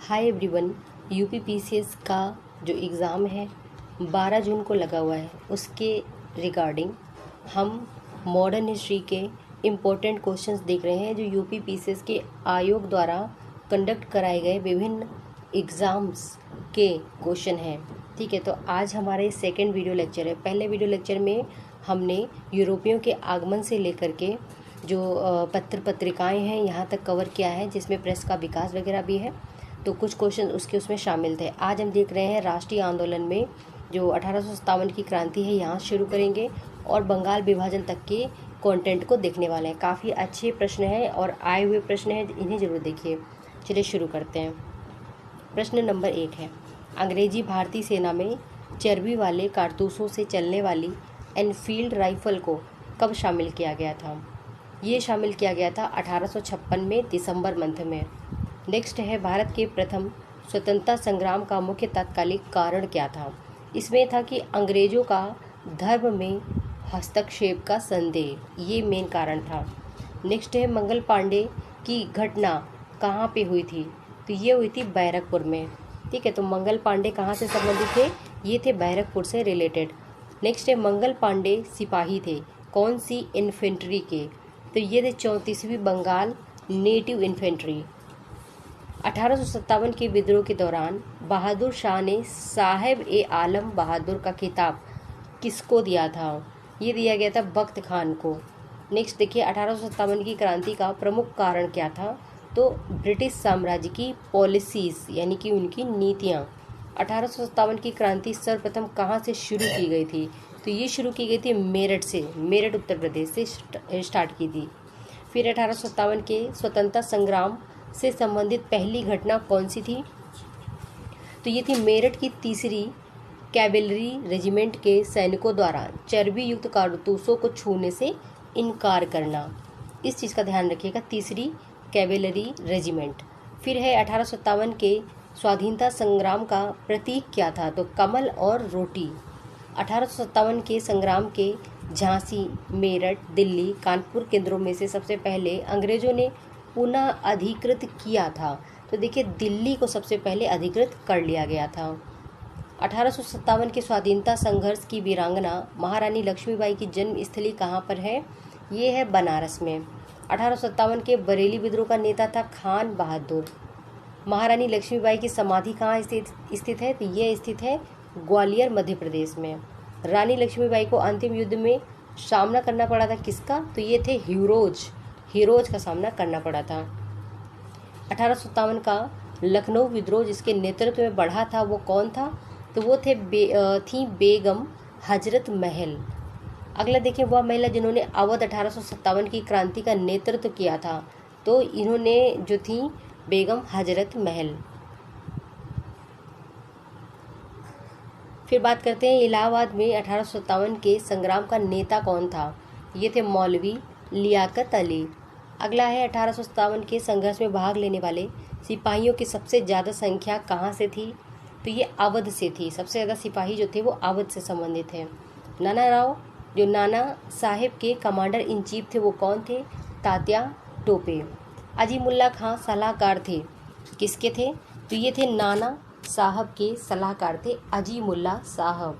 Hi everyone. UPPCS का जो exam है 12 जून को लगा हुआ है, उसके रिगार्डिंग हम मॉडर्न हिस्ट्री के इम्पोर्टेंट क्वेश्चंस देख रहे हैं जो यूपीपीसीएस के आयोग द्वारा कंडक्ट कराए गए विभिन्न एग्ज़ाम्स के क्वेश्चन हैं। ठीक है, तो आज हमारा ये सेकेंड वीडियो लेक्चर है। पहले वीडियो लेक्चर में हमने यूरोपियों के आगमन से लेकर के जो पत्र पत्रिकाएँ हैं यहाँ तक कवर किया है, जिसमें प्रेस का विकास वगैरह भी है, तो कुछ क्वेश्चन उसमें शामिल थे। आज हम देख रहे हैं राष्ट्रीय आंदोलन में जो 1857 की क्रांति है, यहाँ शुरू करेंगे और बंगाल विभाजन तक के कंटेंट को देखने वाले हैं। काफ़ी अच्छे प्रश्न हैं और आए हुए प्रश्न हैं, इन्हें ज़रूर देखिए। चलिए शुरू करते हैं। प्रश्न नंबर 1 है, अंग्रेजी भारतीय सेना में चर्बी वाले कारतूसों से चलने वाली एनफील्ड राइफल को कब शामिल किया गया था? ये शामिल किया गया था 1856 में दिसंबर मंथ में। नेक्स्ट है, भारत के प्रथम स्वतंत्रता संग्राम का मुख्य तात्कालिक कारण क्या था? इसमें था कि अंग्रेजों का धर्म में हस्तक्षेप का संदेह, ये मेन कारण था। नेक्स्ट है, मंगल पांडे की घटना कहाँ पे हुई थी? तो ये हुई थी बैरकपुर में। ठीक है, तो मंगल पांडे कहाँ से संबंधित थे? ये थे बैरकपुर से रिलेटेड। नेक्स्ट है, मंगल पांडे सिपाही थे कौन सी इन्फेंट्री के? तो ये थे 34वीं बंगाल नेटिव इन्फेंट्री। 1857 के विद्रोह के दौरान बहादुर शाह ने साहेब ए आलम बहादुर का खिताब किसको दिया था? ये दिया गया था बख्त खान को। नेक्स्ट देखिए, 1857 की क्रांति का प्रमुख कारण क्या था? तो ब्रिटिश साम्राज्य की पॉलिसीज़ यानी कि उनकी नीतियाँ। 1857 की क्रांति सर्वप्रथम कहाँ से शुरू की गई थी? तो ये शुरू की गई थी मेरठ से, मेरठ उत्तर प्रदेश से स्टार्ट की थी। फिर 1857 के स्वतंत्रता संग्राम से संबंधित पहली घटना कौन सी थी? तो ये थी मेरठ की तीसरी कैवेलरी रेजिमेंट के सैनिकों द्वारा चर्बी युक्त कारतूसों को छूने से इनकार करना। इस चीज़ का ध्यान रखिएगा, तीसरी कैवेलरी रेजिमेंट। फिर है 1857 के स्वाधीनता संग्राम का प्रतीक क्या था? तो कमल और रोटी। 1857 के संग्राम के झांसी, मेरठ, दिल्ली, कानपुर केंद्रों में से सबसे पहले अंग्रेजों ने पुनः अधिकृत किया था। तो देखिए, दिल्ली को सबसे पहले अधिकृत कर लिया गया था। 1857 के स्वाधीनता संघर्ष की वीरांगना महारानी लक्ष्मीबाई की जन्म स्थली कहाँ पर है? ये है बनारस में। 1857 के बरेली विद्रोह का नेता था खान बहादुर। महारानी लक्ष्मीबाई की समाधि कहाँ स्थित है? तो ये स्थित है ग्वालियर मध्य प्रदेश में। रानी लक्ष्मीबाई को अंतिम युद्ध में सामना करना पड़ा था किसका? तो ये थे हीरोज का सामना करना पड़ा था। 1857 का लखनऊ विद्रोह जिसके नेतृत्व में बढ़ा था वो कौन था? तो वो थी बेगम हजरत महल। अगला देखिए, वह महिला जिन्होंने अवध 1857 की क्रांति का नेतृत्व किया था, तो इन्होंने जो थी बेगम हजरत महल। फिर बात करते हैं इलाहाबाद में 1857 के संग्राम का नेता कौन था? ये थे मौलवी लियाकत अली। अगला है, 1857 के संघर्ष में भाग लेने वाले सिपाहियों की सबसे ज़्यादा संख्या कहाँ से थी? तो ये अवध से थी। सबसे ज़्यादा सिपाही जो थे वो अवध से संबंधित थे। नाना राव जो नाना साहेब के कमांडर इन चीफ थे वो कौन थे? तात्या टोपे। अजीमुल्ला खां सलाहकार थे किसके थे? तो ये थे नाना साहब के सलाहकार थे अजीमुल्ला साहब।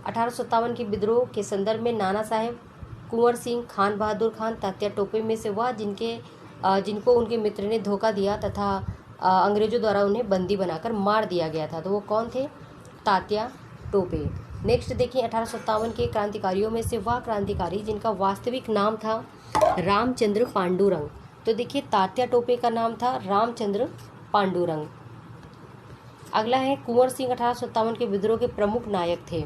1857 के विद्रोह के संदर्भ में नाना साहेब, कुंवर सिंह, खान बहादुर खान, तात्या टोपे में से वह जिनको उनके मित्र ने धोखा दिया तथा अंग्रेजों द्वारा उन्हें बंदी बनाकर मार दिया गया था, तो वो कौन थे? तात्या टोपे। नेक्स्ट देखिए, 1857 के क्रांतिकारियों में से वह क्रांतिकारी जिनका वास्तविक नाम था रामचंद्र पांडुरंग। तो देखिए, तात्या टोपे का नाम था रामचंद्र पांडुरंग। अगला है, कुंवर सिंह 1857 के विद्रोह के प्रमुख नायक थे।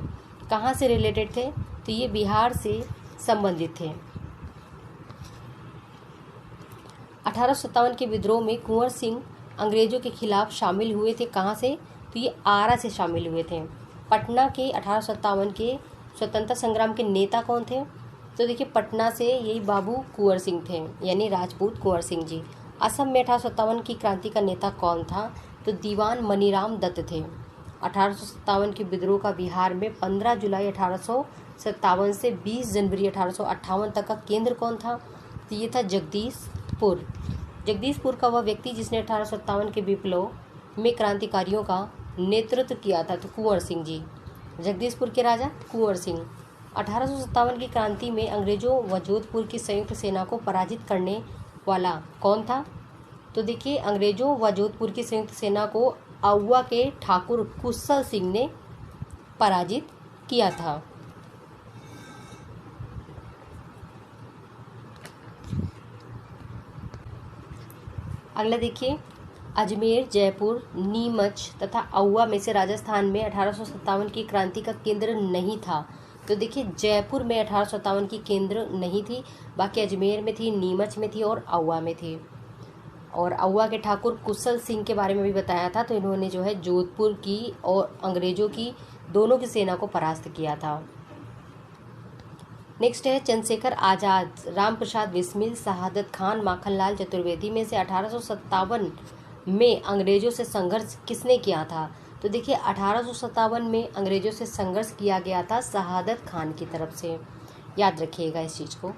कहाँ से रिलेटेड थे? तो ये बिहार से संबंधित थे। 1857 के विद्रोह में कुंवर सिंह अंग्रेजों के खिलाफ शामिल हुए थे। कहाँ से? तो ये आरा से शामिल हुए थे। पटना के 1857 के स्वतंत्रता संग्राम के नेता कौन थे? तो देखिए, पटना से यही बाबू कुंवर सिंह थे, यानी राजपूत कुंवर सिंह जी। असम में 1857 की क्रांति का नेता कौन था? तो दीवान मनीराम दत्त थे। 1857 के विद्रोह का बिहार में 15 जुलाई 1857 से 20 जनवरी 1858 तक का केंद्र कौन था? तो ये था जगदीशपुर। जगदीशपुर का वह व्यक्ति जिसने 1857 के विप्लव में क्रांतिकारियों का नेतृत्व किया था? तो कुंवर सिंह जी। जगदीशपुर के राजा कुंवर सिंह। 1857 की क्रांति में अंग्रेजों व जोधपुर की संयुक्त सेना को पराजित करने वाला कौन था? तो देखिए, अंग्रेजों व जोधपुर की संयुक्त सेना को आउवा के ठाकुर कुशल सिंह ने पराजित किया था। अगला देखिए, अजमेर, जयपुर, नीमच तथा आउवा में से राजस्थान में 1857 की क्रांति का केंद्र नहीं था? तो देखिए, जयपुर में 1857 की केंद्र नहीं थी, बाकी अजमेर में थी, नीमच में थी और आउवा में थी। और आउवा के ठाकुर कुशल सिंह के बारे में भी बताया था। तो इन्होंने जो है जोधपुर की और अंग्रेजों की दोनों की सेना को परास्त किया था। नेक्स्ट है चंद्रशेखर आज़ाद, राम प्रसाद बिस्मिल, शहादत खान, माखनलाल चतुर्वेदी में से 1857 में अंग्रेजों से संघर्ष किसने किया था? तो देखिए, 1857 में अंग्रेजों से संघर्ष किया गया था शहादत खान की तरफ से। याद रखिएगा इस चीज़ को।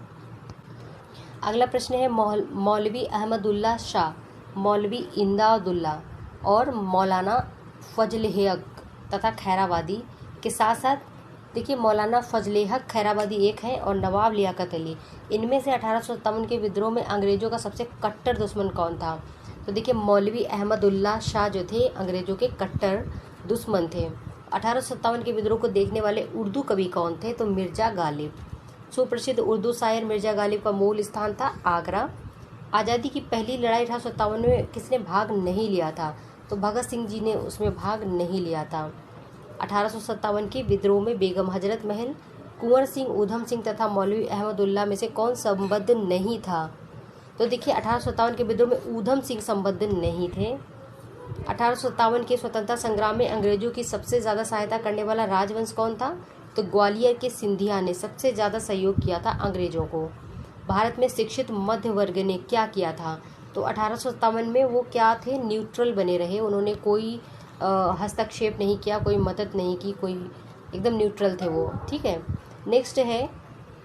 अगला प्रश्न है मौलवी अहमदुल्ला शाह, मौलवी इमदादुल्ला और मौलाना फजल हक तथा खैराबादी के साथ साथ देखिए, मौलाना फजल हक खैराबादी एक है और नवाब लियाकत अली। इनमें से 1857 के विद्रोह में अंग्रेजों का सबसे कट्टर दुश्मन कौन था? तो देखिए, मौलवी अहमदुल्ला शाह जो थे अंग्रेजों के कट्टर दुश्मन थे। 1857 के विद्रोह को देखने वाले उर्दू कवि कौन थे? तो मिर्जा गालिब। सुप्रसिद्ध उर्दू शायर मिर्जा गालिब का मूल स्थान था आगरा। आज़ादी की पहली लड़ाई 1857 में किसने भाग नहीं लिया था? तो भगत सिंह जी ने उसमें भाग नहीं लिया था। 1857 के विद्रोह में बेगम हजरत महल, कुंवर सिंह, ऊधम सिंह तथा मौलवी अहमदुल्ला में से कौन संबद्ध नहीं था? तो देखिए, 1857 के विद्रोह में ऊधम सिंह संबद्ध नहीं थे। 1857 के स्वतंत्रता संग्राम में अंग्रेजों की सबसे ज़्यादा सहायता करने वाला राजवंश कौन था? तो ग्वालियर के सिंधिया ने सबसे ज़्यादा सहयोग किया था अंग्रेजों को। भारत में शिक्षित मध्य वर्ग ने क्या किया था? तो 1857 में वो क्या थे? न्यूट्रल बने रहे। उन्होंने कोई हस्तक्षेप नहीं किया, कोई मदद नहीं की, कोई एकदम न्यूट्रल थे वो। ठीक है। नेक्स्ट है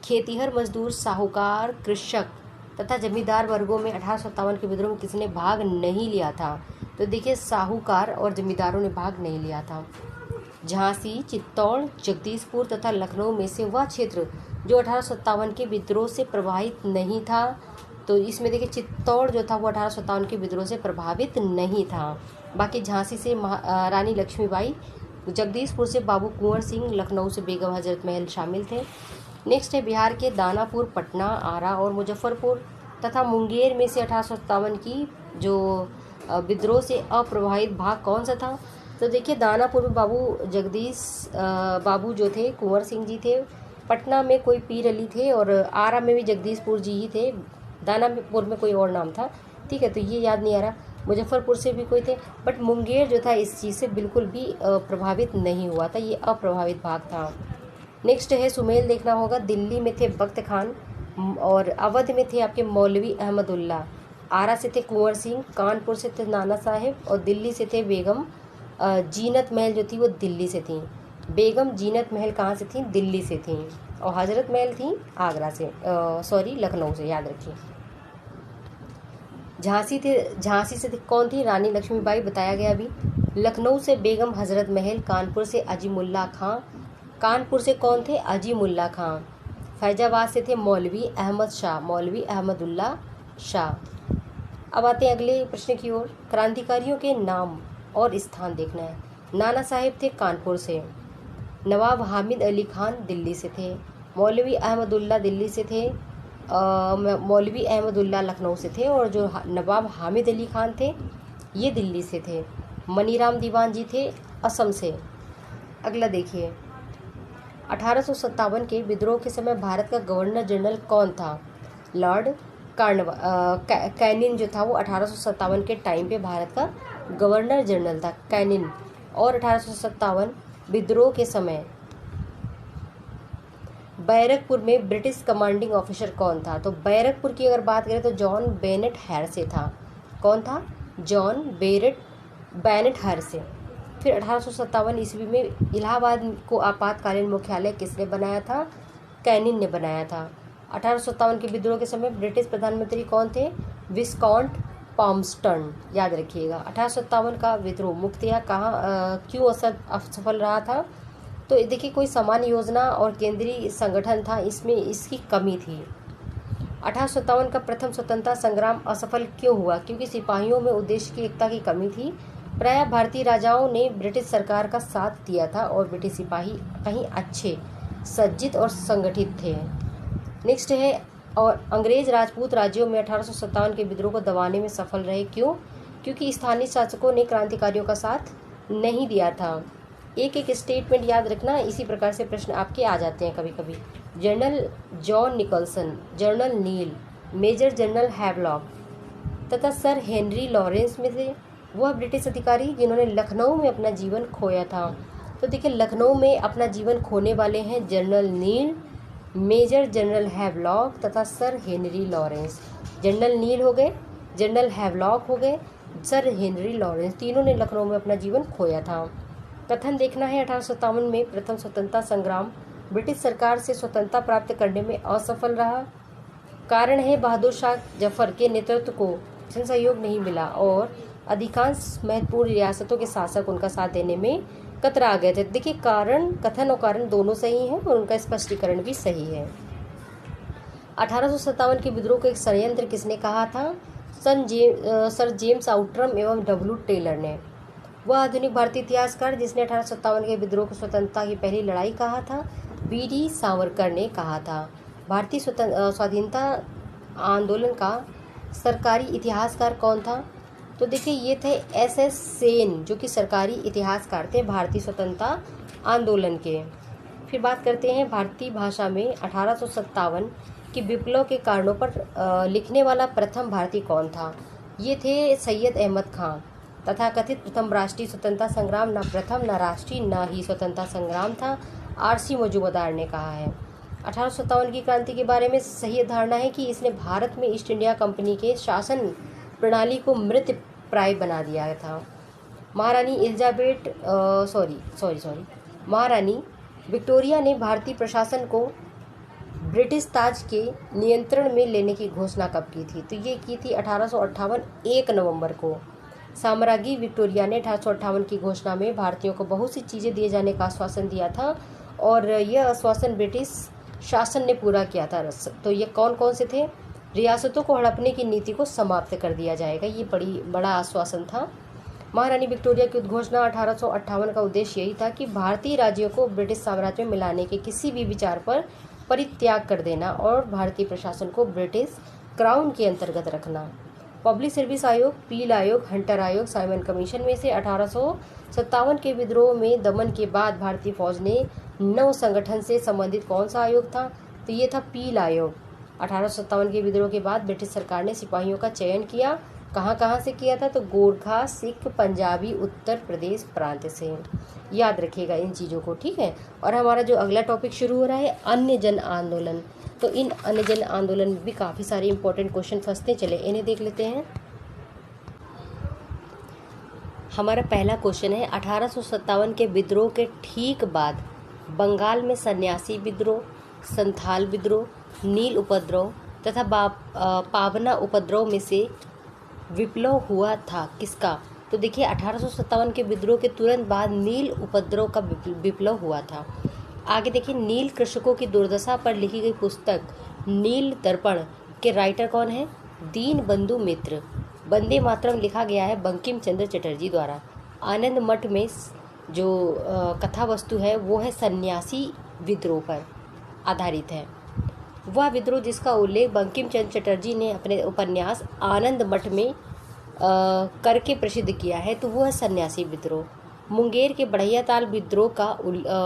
खेतीहर, मजदूर, साहूकार, कृषक तथा जमींदार वर्गों में 1857 के विद्रोह में किसने भाग नहीं लिया था? तो देखिए, साहूकार और जमींदारों ने भाग नहीं लिया था। झांसी, चित्तौड़, जगदीशपुर तथा लखनऊ में से वह क्षेत्र जो 1857 के विद्रोह से प्रभावित नहीं था? तो इसमें देखिए, चित्तौड़ जो था वो 1857 के विद्रोह से प्रभावित नहीं था। बाकी झांसी से रानी लक्ष्मीबाई, जगदीशपुर से बाबू कुंवर सिंह, लखनऊ से बेगम हजरत महल शामिल थे। नेक्स्ट है बिहार के दानापुर, पटना, आरा और मुजफ्फरपुर तथा मुंगेर में से 1857 की जो विद्रोह से अप्रभावित भाग कौन सा था? तो देखिए, दानापुर में बाबू जो थे कुंवर सिंह जी थे, पटना में कोई पीर अली थे और आरा में भी जगदीशपुर जी ही थे। दानापुर में कोई और नाम था। ठीक है, तो ये याद नहीं आ रहा। मुजफ्फरपुर से भी कोई थे, बट मुंगेर जो था इस चीज़ से बिल्कुल भी प्रभावित नहीं हुआ था, ये अप्रभावित भाग था। नेक्स्ट है सुमेल देखना होगा। दिल्ली में थे बख्त खान और अवध में थे आपके मौलवी अहमदुल्ला, आरा से थे कुंवर सिंह, कानपुर से थे नाना साहेब और दिल्ली से थे बेगम जीनत महल जो थी वो दिल्ली से थी। बेगम जीनत महल कहाँ से थी? दिल्ली से थी। और हजरत महल थी आगरा से, लखनऊ से, याद रखिए। झांसी से कौन थी? रानी लक्ष्मीबाई, बताया गया अभी। लखनऊ से बेगम हजरत महल, कानपुर से अजीमुल्ला खां, कानपुर से कौन थे? अजीमुल्ला खां। फैजाबाद से थे मौलवी अहमद शाह, मौलवी अहमदुल्ला शाह। अब आते हैं अगले प्रश्न की ओर। क्रांतिकारियों के नाम और स्थान देखना है। नाना साहेब थे कानपुर से, नवाब हामिद अली खान दिल्ली से थे, मौलवी अहमदुल्ला दिल्ली से थे, मौलवी अहमदुल्ला लखनऊ से थे और जो नवाब हामिद अली खान थे ये दिल्ली से थे। मनीराम दीवान जी थे असम से। अगला देखिए, 1857 के विद्रोह के समय भारत का गवर्नर जनरल कौन था? लॉर्ड कैनिन जो था वो 1857 के टाइम पे भारत का गवर्नर जनरल था, कैनिन। और 1857 विद्रोह के समय बैरकपुर में ब्रिटिश कमांडिंग ऑफिसर कौन था? तो बैरकपुर की अगर बात करें तो जॉन बेनेट हैरसे था। कौन था? जॉन बेनेट हैरसे। फिर 1857 ईस्वी में इलाहाबाद को आपातकालीन मुख्यालय किसने बनाया था? कैनिन ने बनाया था। 1857 के विद्रोह के समय ब्रिटिश प्रधानमंत्री कौन थे? विस्कॉन्ट पाम्स्टन, याद रखिएगा। 1857 का विद्रोह मुख्यतः कहाँ क्यों असफल रहा था? तो देखिए कोई समान योजना और केंद्रीय संगठन था, इसमें इसकी कमी थी। 1857 का प्रथम स्वतंत्रता संग्राम असफल क्यों हुआ? क्योंकि सिपाहियों में उद्देश्य की एकता की कमी थी। प्रायः भारतीय राजाओं ने ब्रिटिश सरकार का साथ दिया था और ब्रिटिश सिपाही कहीं अच्छे सज्जित और संगठित थे। नेक्स्ट है, और अंग्रेज राजपूत राज्यों में 1857 के विद्रोह को दबाने में सफल रहे, क्यों? क्योंकि स्थानीय शासकों ने क्रांतिकारियों का साथ नहीं दिया था। एक एक स्टेटमेंट याद रखना, इसी प्रकार से प्रश्न आपके आ जाते हैं कभी कभी। जनरल जॉन निकल्सन, जनरल नील, मेजर जनरल हैवलॉक तथा सर हेनरी लॉरेंस में से वह ब्रिटिश अधिकारी जिन्होंने लखनऊ में अपना जीवन खोया था। तो देखिए लखनऊ में अपना जीवन खोने वाले हैं जनरल नील, मेजर जनरल हैवलॉक तथा सर हेनरी लॉरेंस। जनरल नील हो गए, जनरल हैवलॉक हो गए, सर हेनरी लॉरेंस, तीनों ने लखनऊ में अपना जीवन खोया था। कथन देखना है, 1857 में प्रथम स्वतंत्रता संग्राम ब्रिटिश सरकार से स्वतंत्रता प्राप्त करने में असफल रहा। कारण है बहादुर शाह जफर के नेतृत्व को जन सहयोग नहीं मिला और अधिकांश महत्वपूर्ण रियासतों के शासक उनका साथ देने में कतरा गए थे। देखिए कारण, कथन और कारण दोनों सही हैं और उनका स्पष्टीकरण भी सही है। 1857 के विद्रोह को एक षड्यंत्र किसने कहा था? सर जेम्स आउट्रम एवं डब्ल्यू टेलर ने। वह आधुनिक भारतीय इतिहासकार जिसने 1857 के विद्रोह को स्वतंत्रता की पहली लड़ाई कहा था, वीडी सावरकर ने कहा था। भारतीय स्वाधीनता आंदोलन का सरकारी इतिहासकार कौन था? तो देखिए ये थे एस सेन, जो कि सरकारी इतिहासकार थे भारतीय स्वतंत्रता आंदोलन के। फिर बात करते हैं भारतीय भाषा में 1857 के विप्लव के कारणों पर लिखने वाला प्रथम भारतीय कौन था? ये थे सैयद अहमद खां। तथा कथित प्रथम राष्ट्रीय स्वतंत्रता संग्राम न प्रथम, न राष्ट्रीय, न ही स्वतंत्रता संग्राम था, आरसी मजूमदार ने कहा है। 1857 की क्रांति के बारे में सही धारणा है कि इसने भारत में ईस्ट इंडिया कंपनी के शासन प्रणाली को मृत प्राय बना दिया था। महारानी विक्टोरिया ने भारतीय प्रशासन को ब्रिटिश ताज के नियंत्रण में लेने की घोषणा कब की थी? तो ये की थी 1858 1 नवंबर को। साम्राज्ञी विक्टोरिया ने 1858 की घोषणा में भारतीयों को बहुत सी चीज़ें दिए जाने का आश्वासन दिया था और यह आश्वासन ब्रिटिश शासन ने पूरा किया था। तो ये कौन कौन से थे? रियासतों को हड़पने की नीति को समाप्त कर दिया जाएगा, ये बड़ा आश्वासन था। महारानी विक्टोरिया की उद्घोषणा 1858 का उद्देश्य यही था कि भारतीय राज्यों को ब्रिटिश साम्राज्य में मिलाने के किसी भी विचार पर परित्याग कर देना और भारतीय प्रशासन को ब्रिटिश क्राउन के अंतर्गत रखना। पब्लिक सर्विस आयोग, पील आयोग, हंटर आयोग, साइमन कमीशन में से 1857 के विद्रोह में दमन के बाद भारतीय फौज ने नव संगठन से संबंधित कौन सा आयोग था? तो ये था पील आयोग। 1857 के विद्रोह के बाद ब्रिटिश सरकार ने सिपाहियों का चयन किया। कहाँ से किया था? तो गोरखा, सिख, पंजाबी, उत्तर प्रदेश प्रांत से। याद रखिएगा इन चीज़ों को, ठीक है। और हमारा जो अगला टॉपिक शुरू हो रहा है अन्य जन आंदोलन। तो इन अन्य जन आंदोलन में भी काफ़ी सारे इंपॉर्टेंट क्वेश्चन फंसते चले, इन्हें देख लेते हैं। हमारा पहला क्वेश्चन है 1857 के विद्रोह के ठीक बाद बंगाल में सन्यासी विद्रोह, संथाल विद्रोह, नील उपद्रव तथा पावना उपद्रव में से विप्लव हुआ था किसका? तो देखिए 1857 के विद्रोह के तुरंत बाद नील उपद्रव का विप्लव हुआ था। आगे देखिए, नील कृषकों की दुर्दशा पर लिखी गई पुस्तक नील दर्पण के राइटर कौन है? दीन बंधु मित्र। वंदे मातरम लिखा गया है बंकिम चंद्र चटर्जी द्वारा। आनंद मठ में जो कथा वस्तु है वो है सन्यासी विद्रोह पर आधारित है। वह विद्रोह जिसका उल्लेख बंकिम चंद्र चटर्जी ने अपने उपन्यास आनंद मठ में करके प्रसिद्ध किया है, तो वो है सन्यासी विद्रोह। मुंगेर के बढ़ियाताल विद्रोह का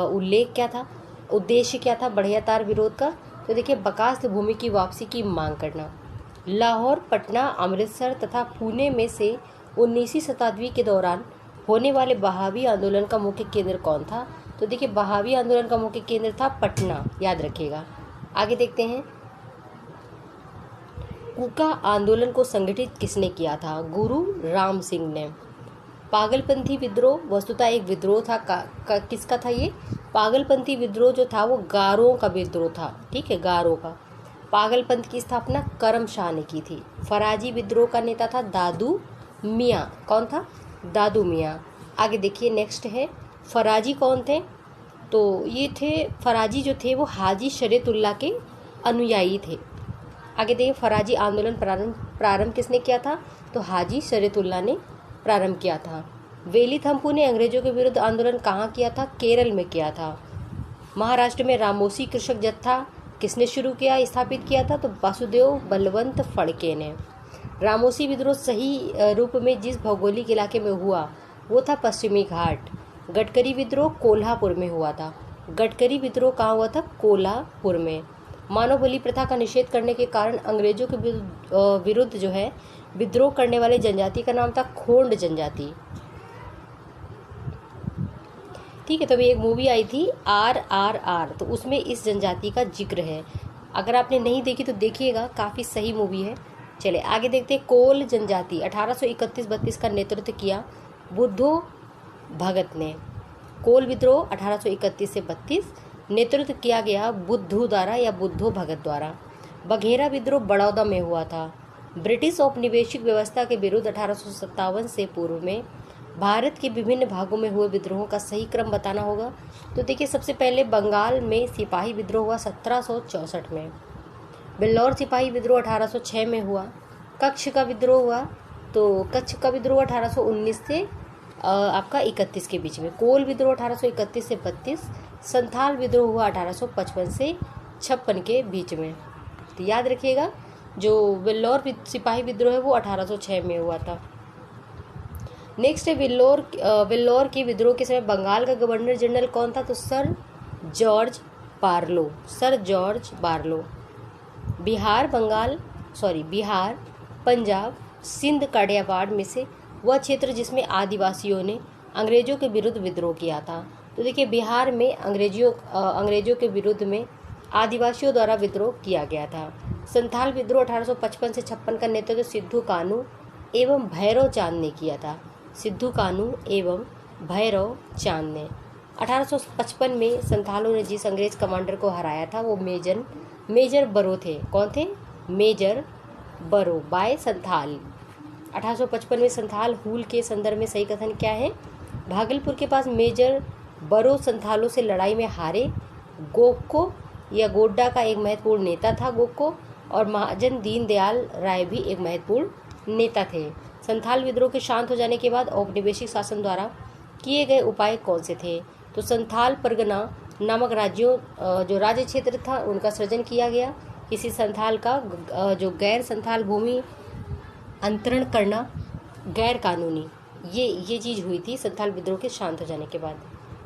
उल्लेख क्या था? उद्देश्य क्या था बढ़ियाताल विरोध का? तो देखिए, बकास्त भूमि की वापसी की मांग करना। लाहौर, पटना, अमृतसर तथा पुणे में से 19वीं शताब्दी के दौरान होने वाले बहावी आंदोलन का मुख्य केंद्र कौन था? तो देखिए, बहावी आंदोलन का मुख्य केंद्र था पटना, याद रखिएगा। आगे देखते हैं, कूका आंदोलन को संगठित किसने किया था? गुरु राम सिंह ने। पागलपंथी विद्रोह वस्तुतः एक विद्रोह था, किसका था ये? पागलपंथी विद्रोह जो था वो गारों का विद्रोह था, ठीक है, गारों का। पागलपंथ की स्थापना करम शाह ने की थी। फराजी विद्रोह का नेता था दादू मियाँ। कौन था? दादू मियाँ। आगे देखिए नेक्स्ट है, फराजी कौन थे? तो ये थे फराजी जो थे वो हाजी शरीयतुल्लाह के अनुयायी थे। आगे देखिए, फराजी आंदोलन प्रारंभ किसने किया था? तो हाजी शरीयतुल्लाह ने प्रारंभ किया था। वेलिथम्पू ने अंग्रेजों के विरुद्ध आंदोलन कहाँ किया था? केरल में किया था। महाराष्ट्र में रामोसी कृषक जत्था किसने शुरू किया, स्थापित किया था? तो वासुदेव बलवंत फड़के ने। रामोसी विद्रोह सही रूप में जिस भौगोलिक इलाके में हुआ वो था पश्चिमी घाट। गडकरी विद्रोह कोल्हापुर में हुआ था। गडकरी विद्रोह कहाँ हुआ था? कोल्हापुर में। मानव बलि प्रथा का निषेध करने के कारण अंग्रेजों के विरुद्ध जो है विद्रोह करने वाले जनजाति का नाम था खोंड जनजाति। ठीक है, तो अभी एक मूवी आई थी RRR, तो उसमें इस जनजाति का जिक्र है। अगर आपने नहीं देखी तो देखिएगा, काफ़ी सही मूवी है। चलिए आगे देखते हैं। कोल जनजाति 1831-32 का नेतृत्व किया बुद्धो भगत ने। कोल विद्रोह 1831 से 32 नेतृत्व किया गया बुद्धू द्वारा या बुद्धो भगत द्वारा। बघेरा विद्रोह बड़ौदा में हुआ था। ब्रिटिश औपनिवेशिक व्यवस्था के विरुद्ध 1857 से पूर्व में भारत के विभिन्न भागों में हुए विद्रोहों का सही क्रम बताना होगा। तो देखिए, सबसे पहले बंगाल में सिपाही विद्रोह हुआ 1764 में। बिल्लौर सिपाही विद्रोह 1806 में हुआ। कच्छ का विद्रोह हुआ, तो कच्छ का विद्रोह 1819 से आपका 31 के बीच में। कोल विद्रोह 1831 से 32। संथाल विद्रोह हुआ 1855 से 56 के बीच में। तो याद रखिएगा, जो बिल्लौर सिपाही विद्रोह है वो 1806 में हुआ था। नेक्स्ट है विल्लोर के विद्रोह के समय बंगाल का गवर्नर जनरल कौन था? तो sir George Barlow. Bihar, Punjab, Sindh, Kathiawar में से वह क्षेत्र जिसमें आदिवासियों ने अंग्रेजों के विरुद्ध विद्रोह किया था। तो देखिए, बिहार में अंग्रेजों के विरुद्ध में आदिवासियों द्वारा विद्रोह किया गया था। संथाल विद्रोह 1855 से 56 का नेतृत्व सिद्धू कानू एवं भैरव चांद ने किया था। 1855 में संथालों ने जिस अंग्रेज कमांडर को हराया था वो मेजर बरो थे। कौन थे? मेजर बरो बाय संथाल। 1855 में संथाल हुल के संदर्भ में सही कथन क्या है? भागलपुर के पास मेजर बरो संथालों से लड़ाई में हारे। गोको या गोड्डा का एक महत्वपूर्ण नेता था गोको, और महाजन दीनदयाल राय भी एक महत्वपूर्ण नेता थे। संथाल विद्रोह के शांत हो जाने के बाद औपनिवेशिक शासन द्वारा किए गए उपाय कौन से थे? तो संथाल परगना नामक जो राज्य क्षेत्र था उनका सृजन किया गया। किसी संथाल का जो गैर संथाल भूमि अंतरण करना गैर कानूनी, ये चीज़ हुई थी संथाल विद्रोह के शांत हो जाने के बाद।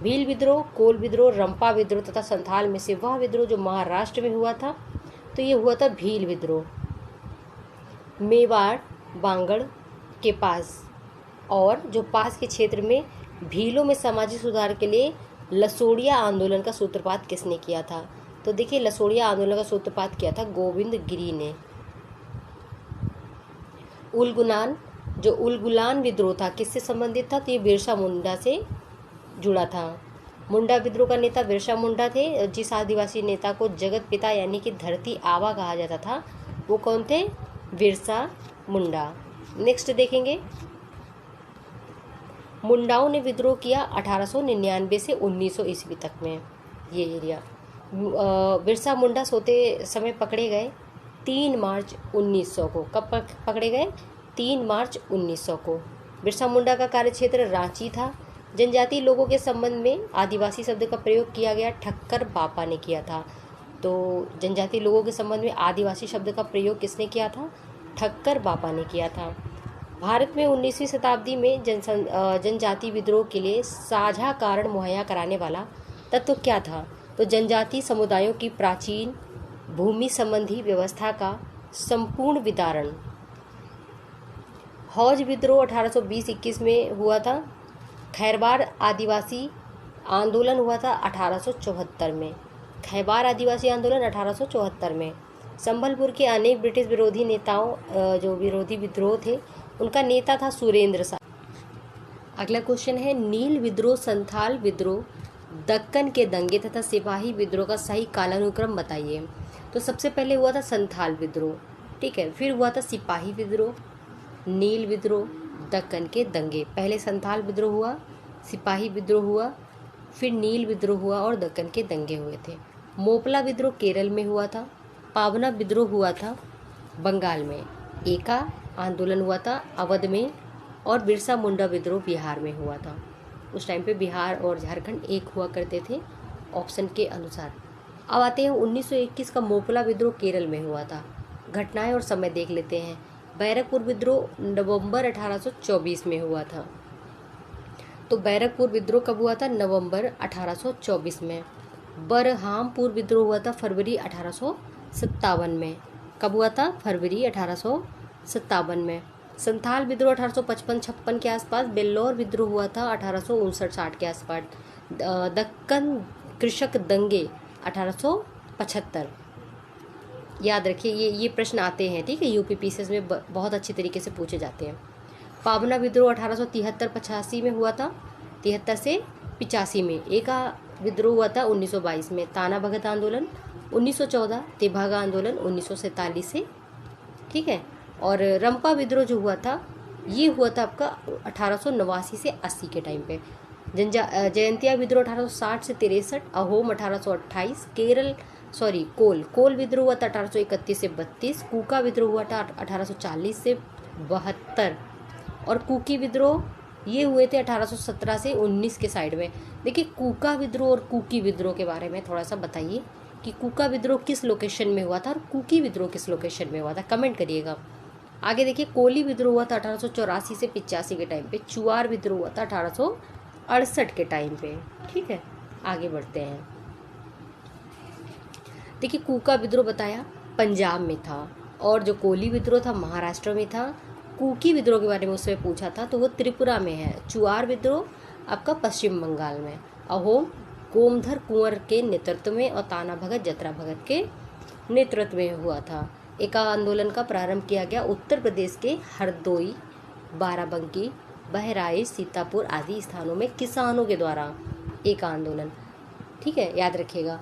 भील विद्रोह, कोल विद्रोह, रंपा विद्रोह तथा संथाल में से वह विद्रोह जो महाराष्ट्र में हुआ था, तो ये हुआ था भील विद्रोह। मेवाड़ बांगड़ के पास और जो पास के क्षेत्र में भीलों में सामाजिक सुधार के लिए लसोड़िया आंदोलन का सूत्रपात किसने किया था? तो देखिए, लसोड़िया आंदोलन का सूत्रपात किया था गोविंद गिरी ने। उलगुलान विद्रोह था किससे संबंधित था? तो ये बिरसा मुंडा से जुड़ा था। मुंडा विद्रोह का नेता बिरसा मुंडा थे। जिस आदिवासी नेता को जगत पिता यानी कि धरती आबा कहा जाता था वो कौन थे? बिरसा मुंडा। नेक्स्ट देखेंगे, मुंडाओं ने विद्रोह किया 1899 से 1900 ईस्वी तक में। ये एरिया बिरसा मुंडा सोते समय पकड़े गए 3 मार्च 1900 को। कब पकड़े गए? 3 मार्च 1900 को। बिरसा मुंडा का कार्यक्षेत्र रांची था। जनजातीय लोगों के संबंध में आदिवासी शब्द का प्रयोग किया गया ठक्कर बापा ने किया था। तो जनजातीय लोगों के संबंध में आदिवासी शब्द का प्रयोग किसने किया था? ठक्कर बापा ने किया था। भारत में 19वीं शताब्दी में जनजाति विद्रोह के लिए साझा कारण मुहैया कराने वाला तत्व क्या था? तो जनजातीय समुदायों की प्राचीन भूमि संबंधी व्यवस्था का संपूर्ण विदारण। हौज विद्रोह 1820-21 में हुआ था। खैरवार आदिवासी आंदोलन हुआ था 1874 में। खैबार आदिवासी आंदोलन 1874 में। संबलपुर के अनेक ब्रिटिश विरोधी नेताओं जो विरोधी विद्रोह थे उनका नेता था सुरेंद्र शाह। अगला क्वेश्चन है, नील विद्रोह, संथाल विद्रोह, दक्कन के दंगे तथा सिपाही विद्रोह का सही कालानुक्रम बताइए। तो सबसे पहले हुआ था संथाल विद्रोह, ठीक है। फिर हुआ था सिपाही विद्रोह, नील विद्रोह, दक्कन के दंगे। पहले संथाल विद्रोह हुआ, सिपाही विद्रोह हुआ, फिर नील विद्रोह हुआ और दक्कन के दंगे हुए थे। मोपला विद्रोह केरल में हुआ था। पावना विद्रोह हुआ था बंगाल में। एका आंदोलन हुआ था अवध में। और बिरसा मुंडा विद्रोह बिहार में हुआ था। उस टाइम पे बिहार और झारखंड एक हुआ करते थे ऑप्शन के अनुसार। अब आते हैं 1921 का मोपला विद्रोह केरल में हुआ था। घटनाएं और समय देख लेते हैं। बैरकपुर विद्रोह नवंबर 1824 में हुआ था। तो बैरकपुर विद्रोह कब हुआ था? नवंबर 1824 में। बरहामपुर विद्रोह हुआ था फरवरी 1857 में। कब हुआ था? फरवरी 1857 में। संथाल विद्रोह 1855-56 के आसपास। बेल्लौर विद्रोह हुआ था 1859-60 के आसपास। दक्कन कृषक दंगे 1875। याद रखिए, ये प्रश्न आते हैं, ठीक है, यूपीपीसीएस में बहुत अच्छी तरीके से पूछे जाते हैं। पावना विद्रोह 1873-85 में हुआ था, 73 से 85 में। एका विद्रोह हुआ था 1922 में। ताना भगत आंदोलन 1914, तेभागा आंदोलन 1947 से, ठीक है। और रंपा विद्रोह जो हुआ था ये हुआ था आपका 1889 से 80 के टाइम पे। जयंतिया विद्रोह 1860 से 63, अहोम 1828, कोल विद्रोह हुआ था 1831 से 32, कूका विद्रोह हुआ था 1840 से 72 और कुकी विद्रोह ये हुए थे 1817 से 19 के साइड में। देखिए कूका विद्रोह और कुकी विद्रोह के बारे में थोड़ा सा बताइए कि कूका विद्रोह किस लोकेशन में हुआ था और कुकी विद्रोह किस लोकेशन में हुआ था, कमेंट करिएगा। आगे देखिए कोली विद्रोह हुआ था 1884 से 85 के टाइम पे। चुआर विद्रोह हुआ था 1868 के टाइम पे, ठीक है। आगे बढ़ते हैं। देखिए कूका विद्रोह बताया पंजाब में था और जो कोली विद्रोह था महाराष्ट्र में था। कुकी विद्रोह के बारे में उसमें पूछा था तो वो त्रिपुरा में है। चुआर विद्रोह आपका पश्चिम बंगाल में। अहोम गोमधर कुंवर के नेतृत्व में और ताना भगत जतरा भगत के नेतृत्व में हुआ था। एका आंदोलन का प्रारंभ किया गया उत्तर प्रदेश के हरदोई, बाराबंकी, बहराइच, सीतापुर आदि स्थानों में किसानों के द्वारा एका आंदोलन, ठीक है, याद रखिएगा।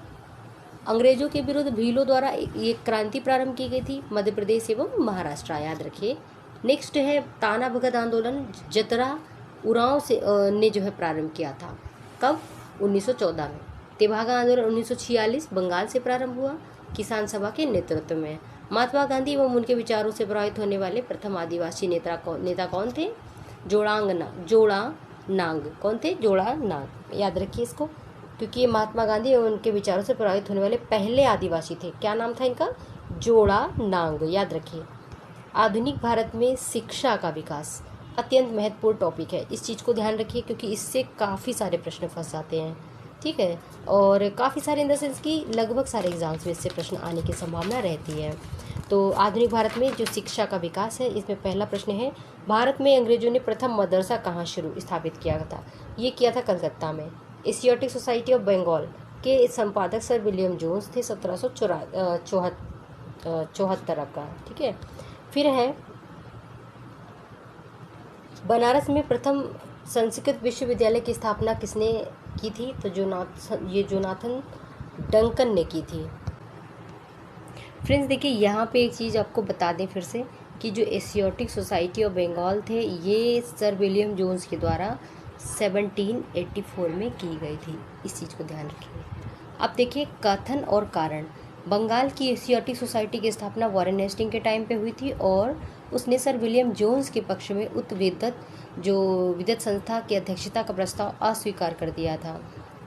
अंग्रेजों के विरुद्ध भीलों द्वारा ये क्रांति प्रारंभ की गई थी मध्य प्रदेश एवं महाराष्ट्र, याद रखिए। नेक्स्ट है ताना भगत आंदोलन, जतरा उरांव से ने जो है प्रारंभ किया था। कब? 1914 में। तेभागा आंदोलन 1946 बंगाल से प्रारंभ हुआ किसान सभा के नेतृत्व में। महात्मा गांधी एवं उनके विचारों से प्रभावित होने वाले प्रथम आदिवासी नेता कौन थे? जोड़ा नांग। कौन थे? जोड़ा नांग, याद रखिए इसको, क्योंकि ये महात्मा गांधी एवं उनके विचारों से प्रभावित होने वाले पहले आदिवासी थे। क्या नाम था इनका? जोड़ा नांग, याद रखिए। आधुनिक भारत में शिक्षा का विकास अत्यंत महत्वपूर्ण टॉपिक है, इस चीज़ को ध्यान रखिए क्योंकि इससे काफ़ी सारे प्रश्न फंस जाते हैं, ठीक है। और काफ़ी सारे इन द सेंस की लगभग सारे एग्जाम्स में इससे प्रश्न आने की संभावना रहती है। तो आधुनिक भारत में जो शिक्षा का विकास है, इसमें पहला प्रश्न है, भारत में अंग्रेजों ने प्रथम मदरसा कहाँ स्थापित किया था? ये किया था कलकत्ता में। एशियाटिक सोसाइटी ऑफ बंगाल के संपादक सर विलियम जोन्स थे, 1774 का, ठीक है। फिर है बनारस में प्रथम संस्कृत विश्वविद्यालय की स्थापना किसने की थी? तो जोनाथन डंकन ने की थी। फ्रेंड्स देखिए यहाँ पे एक चीज़ आपको बता दें फिर से कि जो एशियाटिक सोसाइटी ऑफ बंगाल थे ये सर विलियम जोन्स के द्वारा 1784 में की गई थी, इस चीज़ को ध्यान रखिए। अब देखिए कथन और कारण। बंगाल की एशियाटिक सोसाइटी की स्थापना वॉरेन हेस्टिंग के टाइम पे हुई थी और उसने सर विलियम जोन्स के पक्ष में विद्वत संस्था की अध्यक्षता का प्रस्ताव अस्वीकार कर दिया था।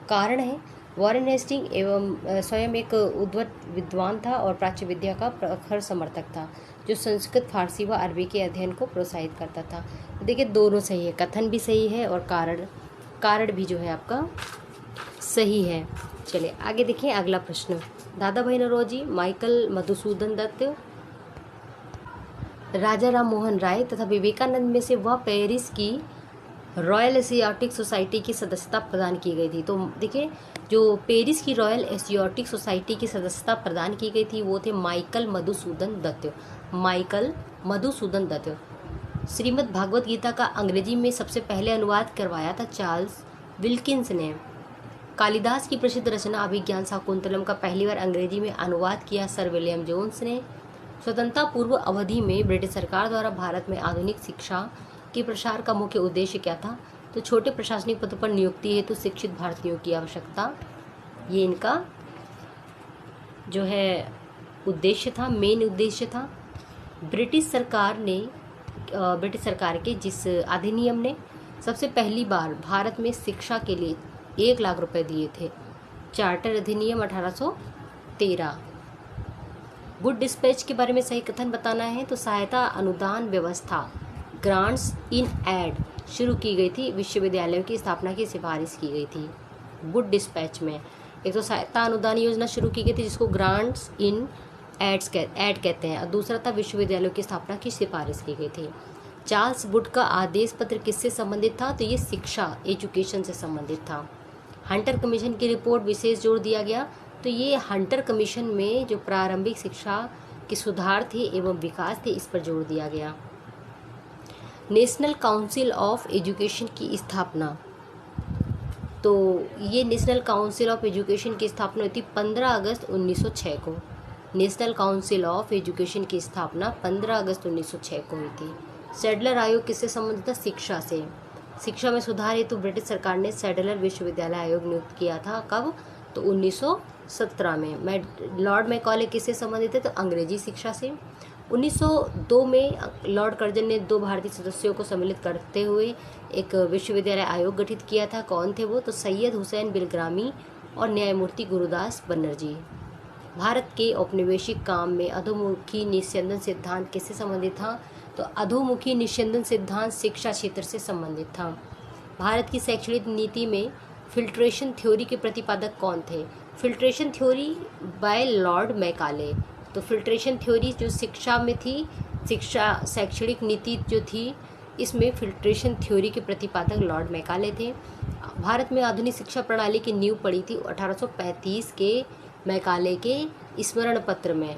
कारण है वॉरेन हेस्टिंग एवं स्वयं एक उद्वत विद्वान था और प्राच्य विद्या का प्रखर समर्थक था जो संस्कृत, फारसी व अरबी के अध्ययन को प्रोत्साहित करता था। देखिए दोनों सही है, कथन भी सही है और कारण भी जो है आपका सही है। चलिए आगे देखिए अगला प्रश्न। दादा भाई नौरोजी, माइकल मधुसूदन दत्त, राजा राम मोहन राय तथा विवेकानंद में से वह पेरिस की रॉयल एशियाटिक सोसाइटी की सदस्यता प्रदान की गई थी। तो देखिए जो पेरिस की रॉयल एशियाटिक सोसाइटी की सदस्यता प्रदान की गई थी वो थे माइकल मधुसूदन दत्त। श्रीमद् भागवत गीता का अंग्रेजी में सबसे पहले अनुवाद करवाया था चार्ल्स विल्किंस ने। कालिदास की प्रसिद्ध रचना अभिज्ञान शाकुंतलम का पहली बार अंग्रेजी में अनुवाद किया सर विलियम जोन्स ने। स्वतंत्रता पूर्व अवधि में ब्रिटिश सरकार द्वारा भारत में आधुनिक शिक्षा के प्रसार का मुख्य उद्देश्य क्या था? तो छोटे प्रशासनिक पदों पर नियुक्ति हेतु शिक्षित भारतीयों की आवश्यकता, ये इनका जो है उद्देश्य था, मेन उद्देश्य था। ब्रिटिश सरकार के जिस अधिनियम ने सबसे पहली बार भारत में शिक्षा के लिए 1 लाख रुपए दिए थे, चार्टर अधिनियम 1813। गुड डिस्पैच के बारे में सही कथन बताना है तो सहायता अनुदान व्यवस्था ग्रांट्स इन एड शुरू की गई थी, विश्वविद्यालयों की स्थापना की सिफारिश की गई थी। गुड डिस्पैच में एक तो सहायता अनुदान योजना शुरू की गई थी जिसको ग्रांट्स इन एड कहते हैं, और दूसरा था विश्वविद्यालयों की स्थापना की सिफारिश की गई थी। चार्ल्स वुड का आदेश पत्र किससे संबंधित था? तो ये शिक्षा एजुकेशन से संबंधित था। हंटर कमीशन की रिपोर्ट विशेष जोर दिया गया, तो ये हंटर कमीशन में जो प्रारंभिक शिक्षा के सुधार थे एवं विकास थे इस पर जोर दिया गया। नेशनल काउंसिल ऑफ एजुकेशन की स्थापना, तो ये नेशनल काउंसिल ऑफ एजुकेशन की स्थापना हुई थी 15 अगस्त 1906 को। नेशनल काउंसिल ऑफ एजुकेशन की स्थापना 15 अगस्त 1906 को हुई थी। सैडलर आयोग किससे संबंधित था? शिक्षा से। शिक्षा में सुधार हेतु ब्रिटिश सरकार ने सैडलर विश्वविद्यालय आयोग नियुक्त किया था। कब? तो 1917 में। लॉर्ड मैकॉले किससे संबंधित है? तो अंग्रेजी शिक्षा से। 1902 में लॉर्ड कर्जन ने 2 भारतीय सदस्यों को सम्मिलित करते हुए एक विश्वविद्यालय आयोग गठित किया था। कौन थे वो? तो सैयद हुसैन बिलग्रामी और न्यायमूर्ति गुरुदास बनर्जी। भारत के औपनिवेशिक काम में अधोमुखी निस्यंदन सिद्धांत किससे संबंधित था? तो अधोमुखी निस्यंदन सिद्धांत शिक्षा क्षेत्र से संबंधित था। भारत की शैक्षणिक नीति में फिल्ट्रेशन थ्योरी के प्रतिपादक कौन थे? Filtration theory by Lord Macaulay. तो फिल्ट्रेशन थ्योरी जो शिक्षा में थी, शिक्षा शैक्षणिक नीति जो थी इसमें फिल्ट्रेशन थ्योरी के प्रतिपादक लॉर्ड मैकाले थे। भारत में आधुनिक शिक्षा प्रणाली की नींव पड़ी थी 1835 के मैकाले के स्मरण पत्र में।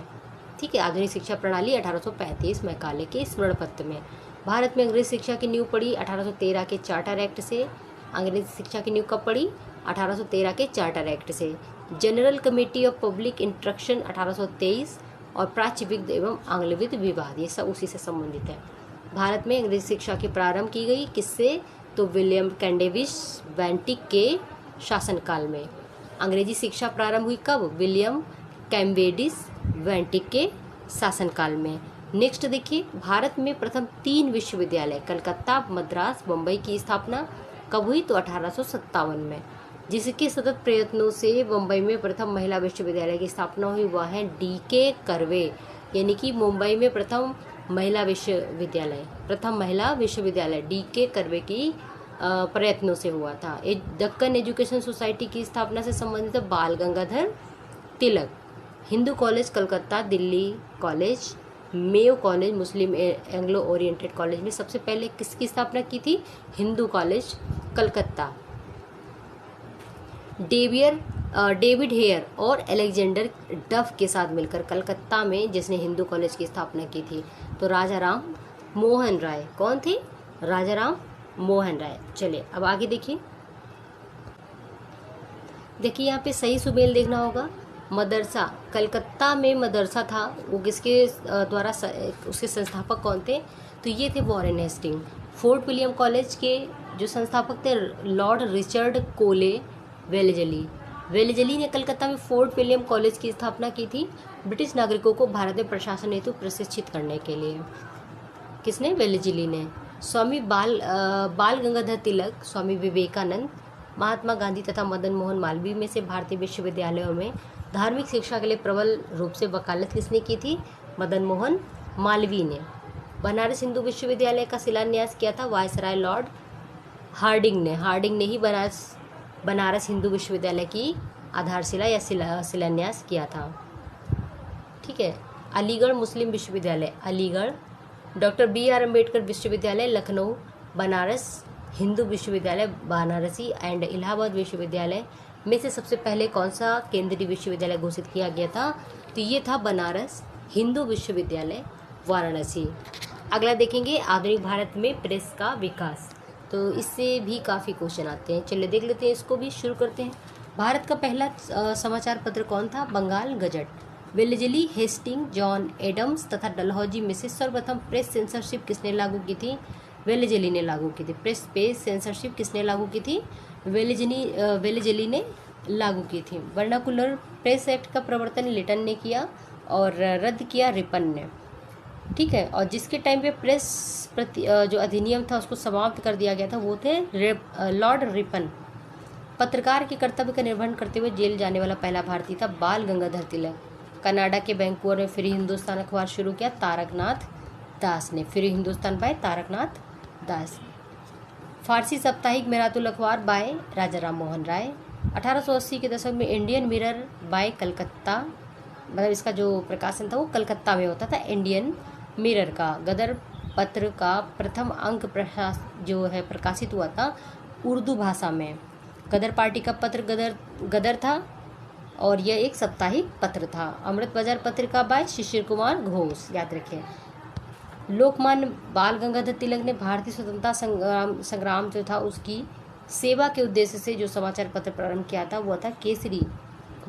ठीक है, आधुनिक शिक्षा प्रणाली 1835 मैकाले के स्मरण पत्र में। भारत में अंग्रेजी शिक्षा की नींव पड़ी 1813 के चार्टर एक्ट से। अंग्रेजी शिक्षा की नींव कब पड़ी? 1813 के चार्टर एक्ट से। General committee of public instruction 1823 और प्राच्य विद्य एवं आंग्लविद विवाद, ये सब उसी से संबंधित है। भारत में अंग्रेजी शिक्षा की प्रारंभ की गई किससे? तो विलियम कैंडेविश वेंटिक के शासनकाल में। अंग्रेजी शिक्षा प्रारंभ हुई कब? विलियम कैम्बेडिस वेंटिक के शासनकाल में। नेक्स्ट देखिए, भारत में प्रथम 3 विश्वविद्यालय कलकत्ता, मद्रास, बम्बई की स्थापना कब हुई? तो 1857 में। जिसके सतत प्रयत्नों से बम्बई में प्रथम महिला विश्वविद्यालय की स्थापना हुई वह है डीके कर्वे, यानी कि मुंबई में प्रथम महिला विश्वविद्यालय डीके कर्वे की प्रयत्नों से हुआ था। दक्कन एजुकेशन सोसाइटी की स्थापना से संबंधित है Bal Gangadhar Tilak. Hindu college Calcutta, Delhi college, Mayo college, Muslim Anglo oriented college में सबसे पहले किसकी स्थापना की थी? Hindu college Calcutta. David Hare और अलेक्जेंडर डफ के साथ मिलकर कलकत्ता में जिसने हिंदू कॉलेज की स्थापना की थी तो राजा राम मोहन राय। कौन थे? राजा राम मोहन राय। चलिए अब आगे देखिए यहाँ पे सही सुमेल देखना होगा। मदरसा, कलकत्ता में मदरसा था, वो किसके द्वारा उसके संस्थापक कौन थे? तो ये थे Warren Hastings. Fort William College के जो संस्थापक थे लॉर्ड रिचर्ड कोले वेलेजली ने कलकत्ता में फोर्ट विलियम कॉलेज की स्थापना की थी ब्रिटिश नागरिकों को भारत में प्रशासन हेतु प्रशिक्षित करने के लिए। किसने? वेलेजली ने। स्वामी बाल गंगाधर तिलक, स्वामी विवेकानंद, महात्मा गांधी तथा मदन मोहन मालवीय में से भारतीय विश्वविद्यालयों में धार्मिक शिक्षा के लिए प्रबल रूप से वकालत किसने की थी? मदन मोहन मालवीय ने। बनारस हिंदू विश्वविद्यालय का शिलान्यास किया था वायसराय लॉर्ड हार्डिंग ने ही बनारस हिंदू विश्वविद्यालय की आधारशिला या शिलान्यास किया था। ठीक है। अलीगढ़ मुस्लिम विश्वविद्यालय, अलीगढ़, डॉक्टर BR अम्बेडकर विश्वविद्यालय लखनऊ, बनारस हिंदू विश्वविद्यालय वाराणसी एंड इलाहाबाद विश्वविद्यालय में से सबसे पहले कौन सा केंद्रीय विश्वविद्यालय घोषित किया गया था? तो ये था बनारस हिंदू विश्वविद्यालय वाराणसी। अगला देखेंगे आधुनिक भारत में प्रेस का विकास, तो इससे भी काफ़ी क्वेश्चन आते हैं। चलिए देख लेते हैं, इसको भी शुरू करते हैं। भारत का पहला समाचार पत्र कौन था? Bengal gazette. Wellesley, Hastings, John Adams तथा डलहौजी में से सर्वप्रथम प्रेस सेंसरशिप किसने लागू की थी? वेलेजली ने लागू की थी। प्रेस पे सेंसरशिप किसने लागू की थी? वेलेजली ने लागू की थी। वर्नाकुलर प्रेस एक्ट का प्रवर्तन लिटन ने किया और रद्द किया रिपन ने। ठीक है, और जिसके टाइम पे प्रेस जो अधिनियम था उसको समाप्त कर दिया गया था वो थे लॉर्ड रिपन। पत्रकार के कर्तव्य का निर्वहन करते हुए जेल जाने वाला पहला भारतीय था बाल गंगाधर तिलक। कनाडा के वैंकूवर में फ्री हिंदुस्तान अखबार शुरू किया तारकनाथ दास ने। फ्री हिंदुस्तान बाय तारकनाथ दास। फारसी साप्ताहिक मेरातुल अखबार बाय राजा राम मोहन राय। 1880 के दशक में इंडियन मिरर बाय कलकत्ता, मतलब इसका जो प्रकाशन था वो कलकत्ता में होता था। इंडियन मिरर का गदर पत्र का प्रथम अंक जो है प्रकाशित हुआ था उर्दू भाषा में। गदर पार्टी का पत्र गदर था और यह एक साप्ताहिक पत्र था। अमृत बाजार पत्रिका बाय शिशिर कुमार घोष, याद रखें। लोकमान्य बाल गंगाधर तिलक ने भारतीय स्वतंत्रता संग्राम जो था उसकी सेवा के उद्देश्य से जो समाचार पत्र प्रारंभ किया था वो था केसरी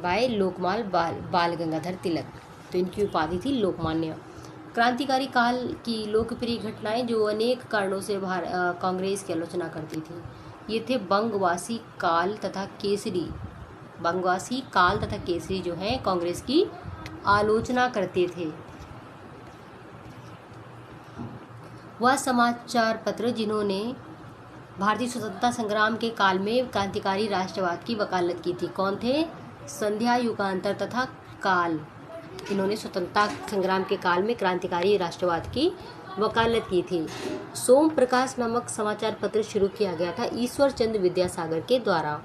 बाय लोकमाल बाल गंगाधर तिलक। तो इनकी उपाधि थी लोकमान्य। क्रांतिकारी काल की लोकप्रिय घटनाएं जो अनेक कारणों से कांग्रेस की आलोचना करती थी ये थे बंगवासी काल तथा केसरी। बंगवासी काल तथा केसरी जो है कांग्रेस की आलोचना करते थे। वह समाचार पत्र जिन्होंने भारतीय स्वतंत्रता संग्राम के काल में क्रांतिकारी राष्ट्रवाद की वकालत की थी कौन थे? संध्या, युगांतर तथा काल। इन्होंने स्वतंत्रता संग्राम के काल में क्रांतिकारी राष्ट्रवाद की वकालत की थी। सोम प्रकाश नामक समाचार पत्र शुरू किया गया था ईश्वर चंद्र विद्यासागर के द्वारा।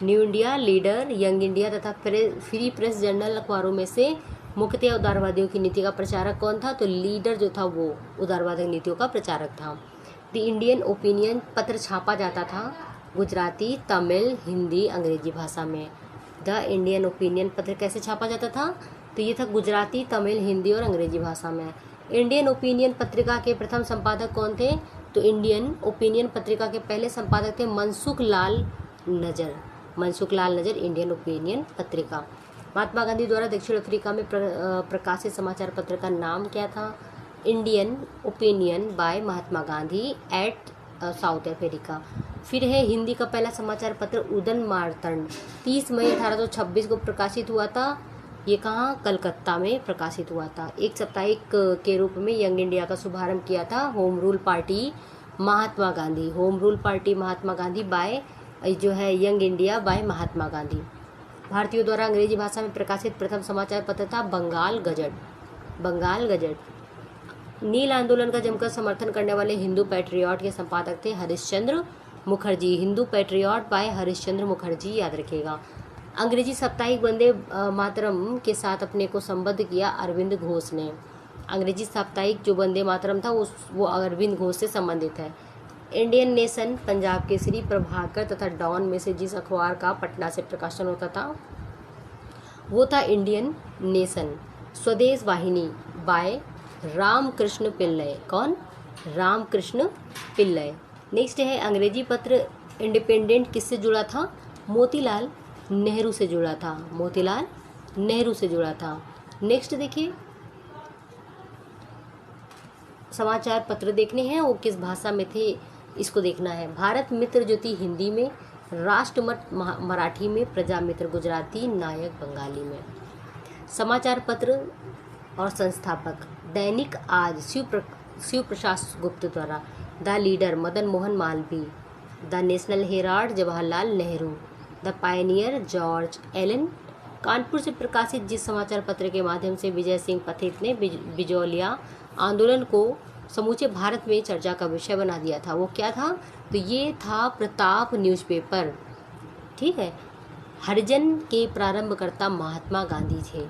New India, leader, young India तथा फ्री प्रेस जर्नल अखबारों में से मुख्यतः उदारवादियों की नीति का प्रचारक कौन था? तो लीडर जो था वो उदारवादी नीतियों का प्रचारक था। द इंडियन ओपिनियन पत्र छापा जाता था गुजराती, तमिल, हिंदी, अंग्रेजी भाषा में। द इंडियन ओपिनियन पत्र कैसे छापा जाता था? तो ये था गुजराती, तमिल, हिंदी और अंग्रेजी भाषा में। इंडियन ओपिनियन पत्रिका के प्रथम संपादक कौन थे? तो इंडियन ओपिनियन पत्रिका के पहले संपादक थे मनसुख लाल नजर। मनसुख लाल नजर इंडियन ओपिनियन पत्रिका। महात्मा गांधी द्वारा दक्षिण अफ्रीका में प्रकाशित समाचार पत्र का नाम क्या था? Indian Opinion by Mahatma Gandhi at South Africa. फिर है हिंदी का पहला समाचार पत्र उदन मार्तंड 30 मई 1826 को प्रकाशित हुआ था। ये कहाँ? कलकत्ता में प्रकाशित हुआ था। एक साप्ताहिक के रूप में यंग इंडिया का शुभारंभ किया था home rule party Mahatma Gandhi. Home rule party Mahatma Gandhi bye जो है Young India by Mahatma Gandhi. भारतीयों द्वारा अंग्रेजी भाषा में प्रकाशित प्रथम समाचार पत्र था बंगाल गजट। बंगाल गजट। नील आंदोलन का जमकर समर्थन करने वाले हिंदू पैट्रियट के संपादक थे हरिश्चंद्र मुखर्जी। हिंदू पैट्रियट बाय हरिश्चंद्र मुखर्जी, याद रखिएगा। अंग्रेजी साप्ताहिक वंदे मातरम के साथ अपने को संबद्ध किया अरविंद घोष ने। अंग्रेजी साप्ताहिक जो वंदे मातरम था वो अरविंद घोष से संबंधित है। इंडियन नेशन, पंजाब केसरी, प्रभाकर तथा डॉन में से जिस अखबार का पटना से प्रकाशन होता था वो था इंडियन नेशन। स्वदेश वाहिनी बाय रामकृष्ण पिल्लय। कौन? रामकृष्ण पिल्लय। नेक्स्ट है अंग्रेजी पत्र इंडिपेंडेंट किससे जुड़ा था? मोतीलाल नेहरू से जुड़ा था। मोतीलाल नेहरू से जुड़ा था। नेक्स्ट देखिए समाचार पत्र देखने हैं वो किस भाषा में थे इसको देखना है। भारत मित्र ज्योति हिंदी में, राष्ट्रमत मराठी में, प्रजा मित्र गुजराती, नायक बंगाली में। समाचार पत्र और संस्थापक दैनिक आज शिव प्रसाद गुप्त द्वारा। The leader Madan Mohan Malviya. The national herald Jawaharlal Nehru. The pioneer George Allen. Kanpur से प्रकाशित जिस समाचार पत्र के माध्यम से विजय सिंह पथिक ने बिजौलिया आंदोलन को समूचे भारत में चर्चा का विषय बना दिया था वो क्या था? तो ये था प्रताप न्यूज़पेपर। ठीक है। हरिजन के प्रारंभकर्ता महात्मा गांधी थे।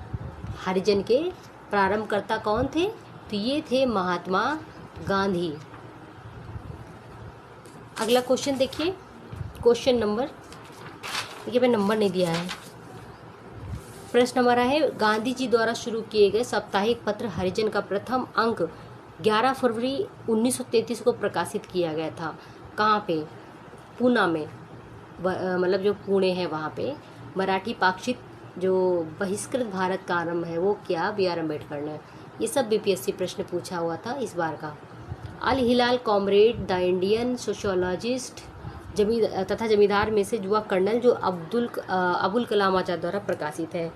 हरिजन के प्रारंभकर्ता कौन थे? तो ये थे महात्मा गांधी। अगला क्वेश्चन देखिए, क्वेश्चन नंबर, देखिए मैं नंबर नहीं दिया है। प्रश्न हमारा है गांधी जी द्वारा शुरू किए गए साप्ताहिक पत्र हरिजन का प्रथम अंक 11 फरवरी 1933 को प्रकाशित किया गया था। कहाँ पे? पूना में, मतलब जो पुणे है वहाँ पे। मराठी पाक्षिक जो बहिष्कृत भारत का आरंभ है वो किया बी आर अम्बेडकर ने। ये सब बीपीएससी प्रश्न पूछा हुआ था इस बार का। अल हिलाल कॉमरेड द इंडियन सोशियोलॉजिस्ट तथा जमींदार में से युवा कर्नल जो अबुल कलाम आजाद द्वारा प्रकाशित है,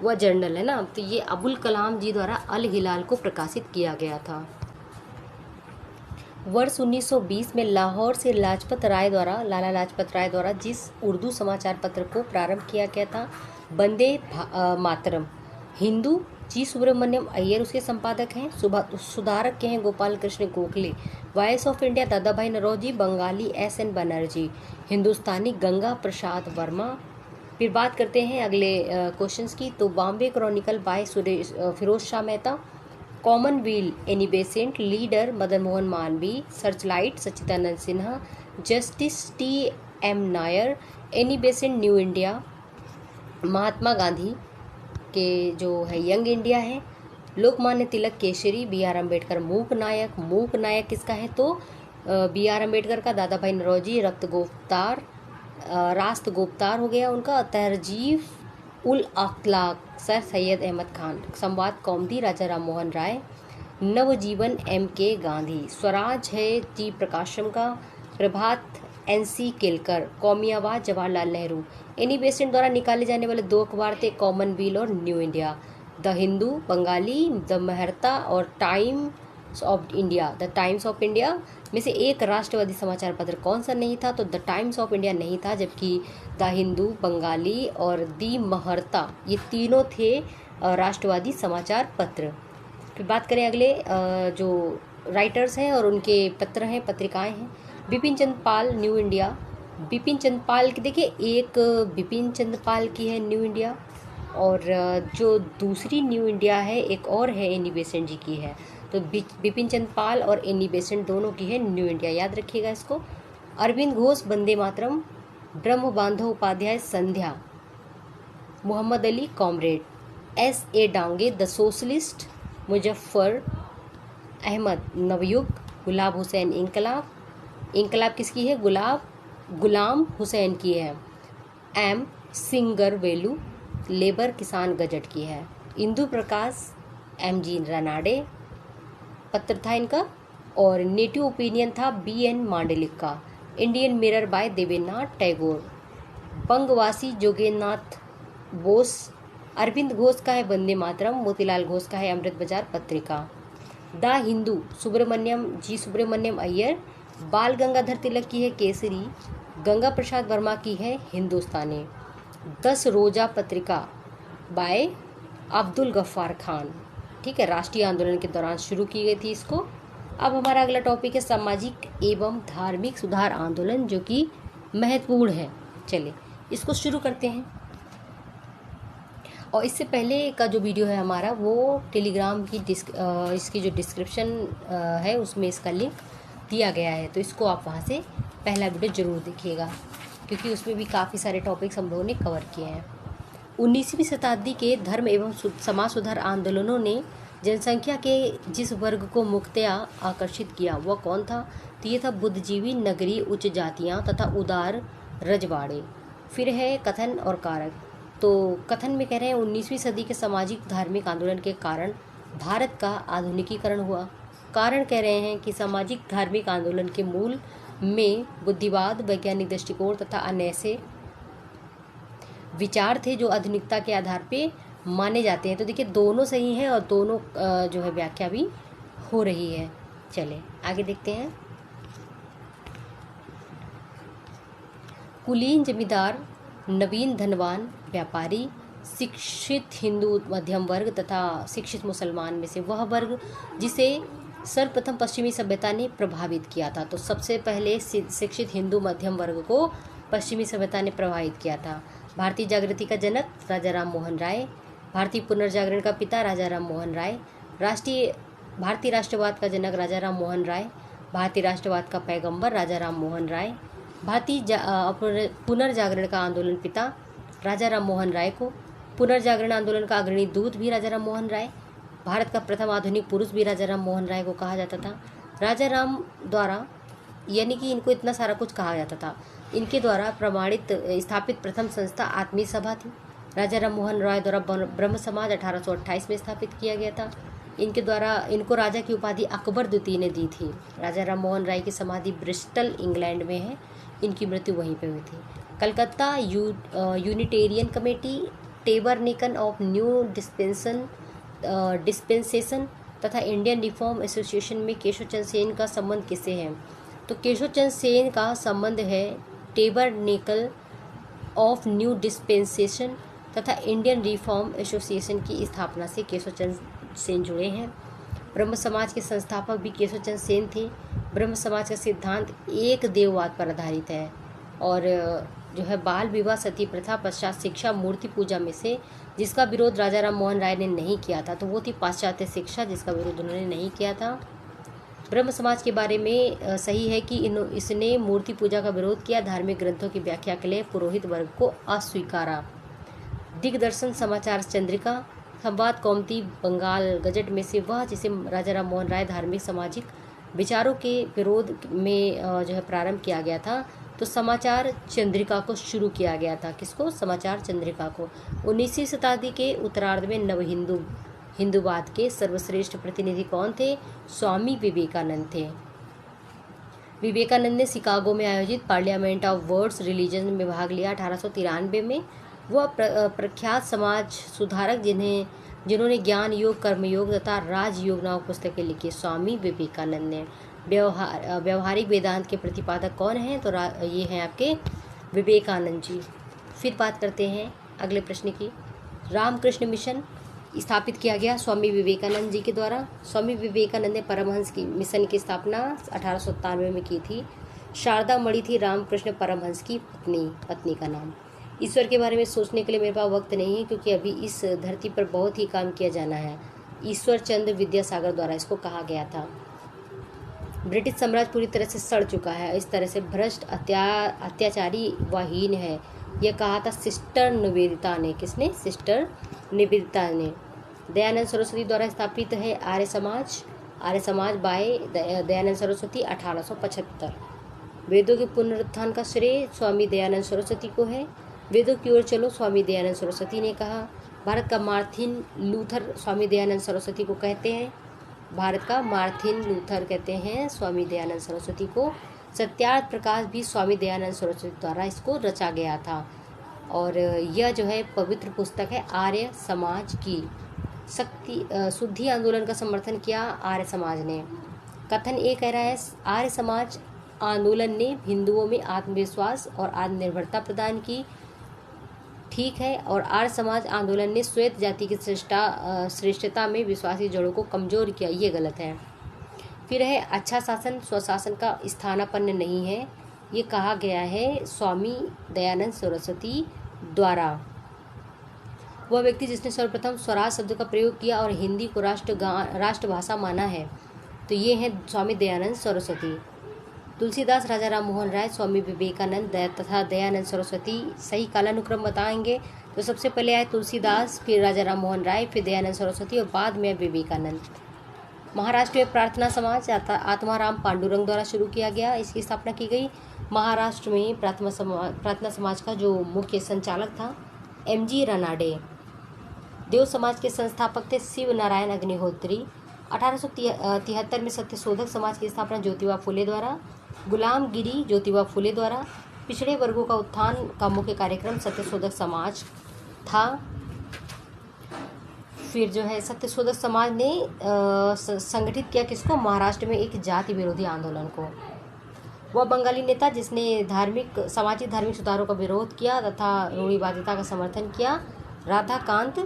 वह जर्नल है ना। तो ये अबुल कलाम जी द्वारा अल हिलाल को प्रकाशित किया गया था। वर्ष 1920 में लाहौर से लाला लाजपत राय द्वारा जिस उर्दू समाचार पत्र को प्रारंभ किया गया था, वंदे मातरम, हिंदू जी सुब्रमण्यम अय्यर उसके संपादक हैं। सुधारक के हैं Gopal Krishna Gokhale. Voice of India Dada Bhai Naoroji, Bengali S N. Banerjee, Hindustani Ganga Prasad Varma. फिर बात करते हैं अगले क्वेश्चंस की। तो Bombay Chronicle by Firoz Shah Mehta, Commonwealth Annie Besant, Leader Madan Mohan Malaviya, Searchlight Sachchidanand Sinha, Justice T M. Nair, Annie Besant New India, Mahatma Gandhi के जो है यंग इंडिया है, लोकमान्य तिलक केसरी, बी आर अम्बेडकर मूक नायक किसका है तो बी आर अम्बेडकर का, दादा भाई नौरोजी रास्त गोफ्तार हो गया उनका, तहजीब उल अखलाक सर सैयद अहमद खान, संवाद कौमुदी राजा राम मोहन राय, नवजीवन एम के गांधी, स्वराज है जी प्रकाशम का, प्रभात एन.सी. केलकर, कौमी आवाज जवाहरलाल नेहरू। एनी बेसेंट द्वारा निकाले जाने वाले 2 अखबार थे कॉमनवेल्थ और New India. The Hindu Bengali, the Mahratta और टाइम्स ऑफ इंडिया में से एक राष्ट्रवादी समाचार पत्र कौन सा नहीं था तो द टाइम्स ऑफ इंडिया नहीं था, जबकि द हिंदू बंगाली और दी मेहरता ये तीनों थे राष्ट्रवादी समाचार पत्र। फिर बात करें अगले जो राइटर्स हैं और उनके पत्र हैं, पत्रिकाएं हैं। बिपिन चंद्र पाल न्यू इंडिया, बिपिन चंद्र पाल की देखिए एक बिपिन चंद्र पाल की है न्यू इंडिया और जो दूसरी न्यू इंडिया है एक और है एनी बेसेंट जी की है। तो बिपिन चंद्र पाल और एनी बेसेंट दोनों की है न्यू इंडिया, याद रखिएगा इसको। अरविंद घोष वंदे Mataram, Brahma Bandhav Upadhyay Sandhya, Mohammad Ali Comrade, S.A. Dange the Socialist, Muzaffar Ahmad Navyug, Gulab Hussain Inquilab किसकी है गुलाम हुसैन की है, M. Singaravelu labour Kisan gazette की है, इंदु प्रकाश M.G. रनाडे पत्र था इनका और नेटिव ओपिनियन था B.N. मांडलिक का, Indian Mirror by Devendranath Tagore, Bangavasi Jogendranath Bose, Aurobindo Ghosh का है वंदे मातरम, मोतीलाल घोष का है अमृत बाजार पत्रिका, द हिंदू सुब्रमण्यम अय्यर, बाल गंगाधर तिलक की है केसरी, गंगा प्रसाद वर्मा की है हिंदुस्तानी, 10 रोजा पत्रिका बाय अब्दुल गफ्फार खान, ठीक है, राष्ट्रीय आंदोलन के दौरान शुरू की गई थी इसको। अब हमारा अगला टॉपिक है सामाजिक एवं धार्मिक सुधार आंदोलन, जो कि महत्वपूर्ण है। चलिए इसको शुरू करते हैं। और इससे पहले का जो वीडियो है हमारा वो टेलीग्राम की इसकी जो डिस्क्रिप्शन है उसमें इसका लिंक दिया गया है, तो इसको आप वहाँ से पहला वीडियो ज़रूर देखिएगा क्योंकि उसमें भी काफ़ी सारे टॉपिक्स हम लोगों ने कवर किए हैं। 19वीं शताब्दी के धर्म एवं समाज सुधार आंदोलनों ने जनसंख्या के जिस वर्ग को मुख्यतया आकर्षित किया वह कौन था तो ये था बुद्धिजीवी, नगरीय उच्च जातियाँ तथा उदार रजवाड़े। फिर है कथन और कारक। तो कथन में कह रहे हैं 19वीं सदी के सामाजिक धार्मिक आंदोलन के कारण भारत का आधुनिकीकरण हुआ। कारण कह रहे हैं कि सामाजिक धार्मिक आंदोलन के मूल में बुद्धिवाद, वैज्ञानिक दृष्टिकोण तथा अन्य ऐसे विचार थे जो आधुनिकता के आधार पे माने जाते हैं। तो देखिए दोनों सही हैं और दोनों जो है व्याख्या भी हो रही है। चले आगे देखते हैं। कुलीन जमींदार, नवीन धनवान व्यापारी, शिक्षित हिंदू मध्यम वर्ग तथा शिक्षित मुसलमान में से वह वर्ग जिसे सर्वप्रथम पश्चिमी सभ्यता ने प्रभावित किया था। तो सबसे पहले शिक्षित हिंदू मध्यम वर्ग को पश्चिमी सभ्यता ने प्रभावित किया था। भारतीय जागृति का जनक राजा राम मोहन राय, भारतीय पुनर्जागरण का पिता राजा राम मोहन राय, भारतीय राष्ट्रवाद का जनक राजा राम मोहन राय, भारतीय राष्ट्रवाद का पैगंबर राजा राम मोहन राय, भारतीय पुनर्जागरण का आंदोलन पिता राजा राम मोहन राय को, पुनर्जागरण आंदोलन का अग्रणी दूत भी राजा राम मोहन राय, भारत का प्रथम आधुनिक पुरुष भी राजा राम मोहन राय को कहा जाता था। राजा राम द्वारा यानी कि इनको इतना सारा कुछ कहा जाता था। इनके द्वारा प्रमाणित स्थापित प्रथम संस्था आत्मीय सभा थी। राजा राम मोहन राय द्वारा ब्रह्म समाज 1828 में स्थापित किया गया था। इनके द्वारा इनको राजा की उपाधि अकबर द्वितीय ने दी थी। राजा राम मोहन राय की समाधि ब्रिस्टल इंग्लैंड में है। इनकी मृत्यु वहीं पर हुई थी। Calcutta Unitarian committee, tabernacle of new dispensation तथा इंडियन रिफॉर्म एसोसिएशन में केशव चंद्र सेन का संबंध किससे है? तो केशव चंद्र सेन का संबंध है टेबरनेकल ऑफ न्यू डिस्पेंसेशन तथा इंडियन रिफॉर्म एसोसिएशन की स्थापना से केशव चंद्र सेन जुड़े हैं। ब्रह्म समाज के संस्थापक भी केशव चंद्र सेन थे। ब्रह्म समाज का सिद्धांत एक देववाद पर आधारित है और जो है बाल विवाह, सती प्रथा, पश्चात शिक्षा, मूर्ति पूजा में से जिसका विरोध राजा राम मोहन राय ने नहीं किया था तो वो थी पाश्चात्य शिक्षा, जिसका विरोध उन्होंने नहीं किया था। ब्रह्म समाज के बारे में सही है कि इसने मूर्ति पूजा का विरोध किया, धार्मिक ग्रंथों की व्याख्या के लिए पुरोहित वर्ग को अस्वीकारा। दिग्दर्शन समाचार चंद्रिका, संवाद कौमुदी, बंगाल गजट में से वह जिसे राजा राम मोहन राय धार्मिक सामाजिक विचारों के विरोध में जो है प्रारंभ किया गया था। तो समाचार चंद्रिका को शुरू किया गया था। किसको? समाचार चंद्रिका को। 19वीं शताब्दी के उत्तरार्ध में नव हिंदूवाद के सर्वश्रेष्ठ प्रतिनिधि कौन थे? स्वामी विवेकानंद थे। विवेकानंद ने शिकागो में आयोजित पार्लियामेंट ऑफ वर्ल्ड्स रिलीजन में भाग लिया 1893 में। वह प्रख्यात समाज सुधारक जिन्होंने ज्ञान योग, कर्मयोग तथा राजयोग नामक पुस्तकें लिखी। स्वामी विवेकानंद ने। व्यवहारिक वेदांत के प्रतिपादक कौन हैं? तो ये हैं आपके विवेकानंद जी। फिर बात करते हैं अगले प्रश्न की। रामकृष्ण मिशन स्थापित किया गया स्वामी विवेकानंद जी के द्वारा। स्वामी विवेकानंद ने परमहंस की मिशन की स्थापना 1897 में की थी। शारदा मणि थी रामकृष्ण परमहंस की पत्नी का नाम। ईश्वर के बारे में सोचने के लिए मेरे पास वक्त नहीं है क्योंकि अभी इस धरती पर बहुत ही काम किया जाना है। ईश्वर चंद्र विद्यासागर द्वारा इसको कहा गया था। ब्रिटिश साम्राज्य पूरी तरह से सड़ चुका है, इस तरह से भ्रष्ट, अत्याचारी व हीन है, यह कहा था सिस्टर निवेदिता ने। किसने? सिस्टर निवेदिता ने। दयानंद सरस्वती द्वारा स्थापित है आर्य समाज बाय दयानंद सरस्वती 1875। वेदों के पुनरुत्थान का श्रेय स्वामी दयानंद सरस्वती को है। वेदों की ओर चलो स्वामी दयानंद सरस्वती ने कहा। भारत का मार्टिन लूथर स्वामी दयानंद सरस्वती को कहते हैं। भारत का मार्टिन लूथर कहते हैं स्वामी दयानंद सरस्वती को। सत्यार्थ प्रकाश भी स्वामी दयानंद सरस्वती द्वारा इसको रचा गया था और यह जो है पवित्र पुस्तक है। आर्य समाज की शुद्धि आंदोलन का समर्थन किया आर्य समाज ने। कथन ये कह रहा है आर्य समाज आंदोलन ने हिंदुओं में आत्मविश्वास और आत्मनिर्भरता प्रदान की, ठीक है, और आर्य समाज आंदोलन ने श्वेत जाति की श्रेष्ठता में विश्वासी जड़ों को कमजोर किया, ये गलत है। फिर है अच्छा शासन स्वशासन का स्थानापन्न नहीं है, ये कहा गया है स्वामी दयानंद सरस्वती द्वारा। वह व्यक्ति जिसने सर्वप्रथम स्वराज शब्द का प्रयोग किया और हिंदी को राष्ट्रभाषा माना है, तो ये हैं स्वामी दयानंद सरस्वती। तुलसीदास, राजा राम मोहन राय, स्वामी विवेकानंद तथा दयानंद सरस्वती। सही कालानुक्रम बताएंगे तो सबसे पहले आए तुलसीदास, फिर राजा राम मोहन राय, फिर दयानंद सरस्वती और बाद में विवेकानंद। महाराष्ट्र में प्रार्थना समाज आत्माराम पांडुरंग द्वारा शुरू किया गया, इसकी स्थापना की गई। महाराष्ट्र में प्रार्थना समाज का जो मुख्य संचालक था MG रानाडे। देव समाज के संस्थापक थे शिव नारायण अग्निहोत्री। 1873 में सत्यशोधक समाज की स्थापना ज्योतिबा फुले द्वारा। गुलामगिरी ज्योतिबा फुले द्वारा। पिछड़े वर्गों का उत्थान का मुख्य कार्यक्रम सत्यशोधक समाज था। फिर जो है सत्यशोधक समाज ने संगठित किया किसको? महाराष्ट्र में एक जाति विरोधी आंदोलन को। वह बंगाली नेता जिसने सामाजिक धार्मिक सुधारों का विरोध किया तथा रूढ़िवादिता का समर्थन किया, राधाकांत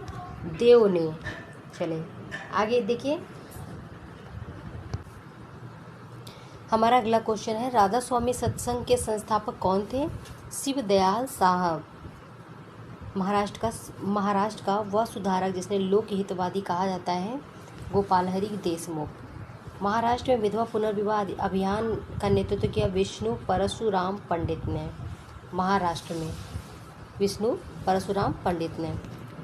देव ने। चले आगे देखिए, हमारा अगला क्वेश्चन है राधा स्वामी सत्संग के संस्थापक कौन थे? शिव दयाल साहब। महाराष्ट्र का वह सुधारक जिसने लोकहितवादी कहा जाता है गोपाल हरि देशमुख। महाराष्ट्र में विधवा पुनर्विवाह अभियान का नेतृत्व किया विष्णु परशुराम पंडित ने। महाराष्ट्र में विष्णु परशुराम पंडित ने।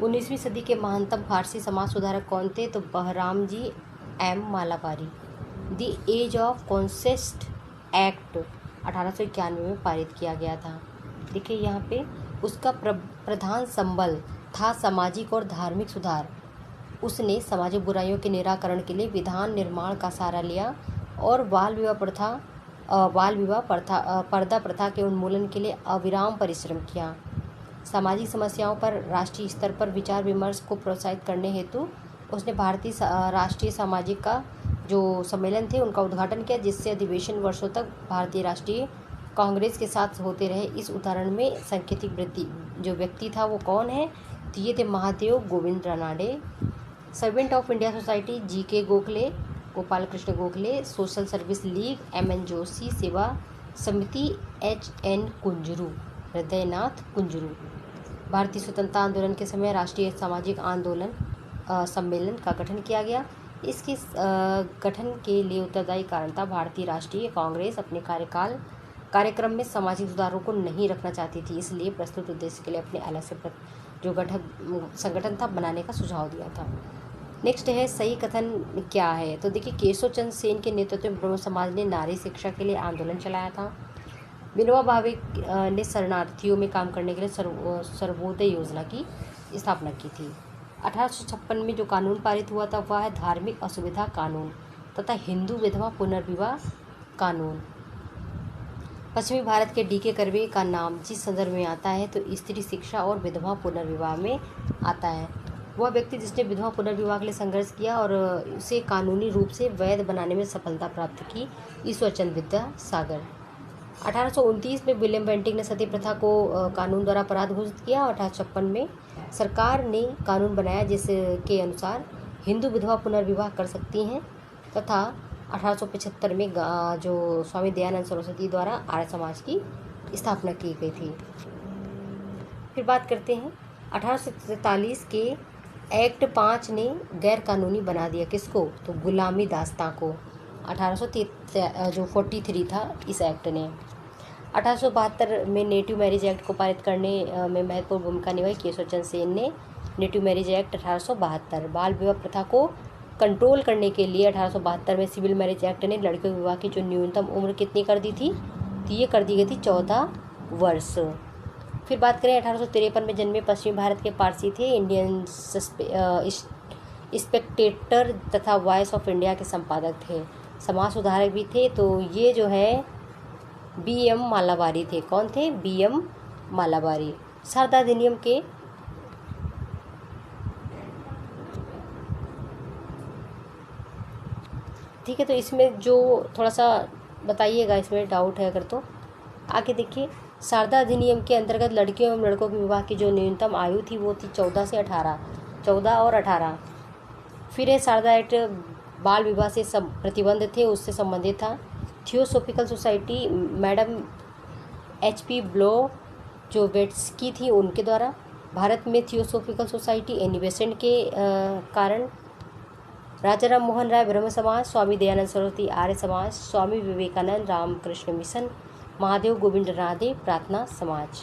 19वीं सदी के महानतम फारसी समाज सुधारक कौन थे? तो Behram ji M Malabari. The age of consent act 1891 में पारित किया गया था। देखिए यहाँ पे उसका प्रधान संबल था सामाजिक और धार्मिक सुधार। उसने सामाजिक बुराइयों के निराकरण के लिए विधान निर्माण का सहारा लिया और बाल विवाह पर्दा प्रथा के उन्मूलन के लिए अविराम परिश्रम किया। सामाजिक समस्याओं पर राष्ट्रीय स्तर पर विचार विमर्श को प्रोत्साहित करने हेतु उसने भारतीय राष्ट्रीय सामाजिक का जो सम्मेलन थे उनका उद्घाटन किया, जिससे अधिवेशन वर्षों तक भारतीय राष्ट्रीय कांग्रेस के साथ होते रहे। इस उदाहरण में सांकेतिक जो व्यक्ति था वो कौन है, तो ये थे Mahadev Govind Ranade. Servant of India society GK Gokhale, Gopal Krishna Gokhale. Social service league MN Joshi. सेवा समिति HN कुंजरू, हृदयनाथ कुंजरू। भारतीय स्वतंत्रता आंदोलन के समय राष्ट्रीय सामाजिक आंदोलन सम्मेलन का गठन किया गया। इसके गठन के लिए उत्तरदायी कारण था भारतीय राष्ट्रीय कांग्रेस अपने कार्यक्रम में सामाजिक सुधारों को नहीं रखना चाहती थी, इसलिए प्रस्तुत उद्देश्य के लिए अपने अलग से जो संगठन था बनाने का सुझाव दिया था। नेक्स्ट है सही कथन क्या है, तो देखिए केशव चंद्र सेन के नेतृत्व में ब्रह्म समाज ने नारी शिक्षा के लिए आंदोलन चलाया था। विनोबा भावे ने शरणार्थियों में काम करने के लिए सर्वोदय योजना की स्थापना की थी। 1856 में जो कानून पारित हुआ था वह है धार्मिक असुविधा कानून तथा हिंदू विधवा पुनर्विवाह कानून। पश्चिमी भारत के DK कर्वे का नाम जिस संदर्भ में आता है तो स्त्री शिक्षा और विधवा पुनर्विवाह में आता है। वह व्यक्ति जिसने विधवा पुनर्विवाह के लिए संघर्ष किया और उसे कानूनी रूप से वैध बनाने में सफलता प्राप्त की, ईश्वरचंद्र विद्यासागर। 1829 में विलियम बेंटिंक ने सती प्रथा को कानून द्वारा अपराध घोषित किया। 1856 में सरकार ने कानून बनाया जिसके अनुसार हिंदू विधवा पुनर्विवाह कर सकती हैं तथा 1875 में जो स्वामी दयानंद सरस्वती द्वारा आर्य समाज की स्थापना की गई थी। फिर बात करते हैं 1843 के एक्ट 5 ने गैर कानूनी बना दिया किसको, तो गुलामी दास्तां को। 1843 था इस एक्ट ने। 1872 में नेटिव मैरिज एक्ट को पारित करने में महत्वपूर्ण भूमिका निभाई केशव चंद्र सेन ने। Native marriage act 1872। बाल विवाह प्रथा को कंट्रोल करने के लिए 1872 में सिविल मैरिज एक्ट ने लड़कियों के विवाह की जो न्यूनतम उम्र कितनी कर दी थी, तो ये कर दी गई थी 14 वर्ष। फिर बात करें 1853 में जन्मे पश्चिमी भारत के पारसी थे, इंडियन स्पेक्टेटर तथा वॉइस ऑफ इंडिया के संपादक थे, समाज सुधारक भी थे। तो ये जो है BM मालाबारी थे। कौन थे? BM मालाबारी। शारदा अधिनियम के ठीक है, तो इसमें जो थोड़ा सा बताइएगा, इसमें डाउट है अगर तो आगे देखिए। शारदा अधिनियम के अंतर्गत लड़कियों एवं लड़कों के विवाह की जो न्यूनतम आयु थी वो थी 14 से 18, 14 और 18। फिर है शारदा एक्ट बाल विवाह से सब प्रतिबंध थे उससे संबंधित था। Theosophical society madam HP blow जो वेट्सकी थी उनके द्वारा। भारत में थियोसोफिकल सोसाइटी एनी बेसेंट के कारण। राजा राम मोहन राय ब्रह्म समाज, स्वामी दयानंद सरस्वती आर्य समाज, स्वामी विवेकानंद रामकृष्ण मिशन, महादेव गोविंद रानाडे प्रार्थना समाज।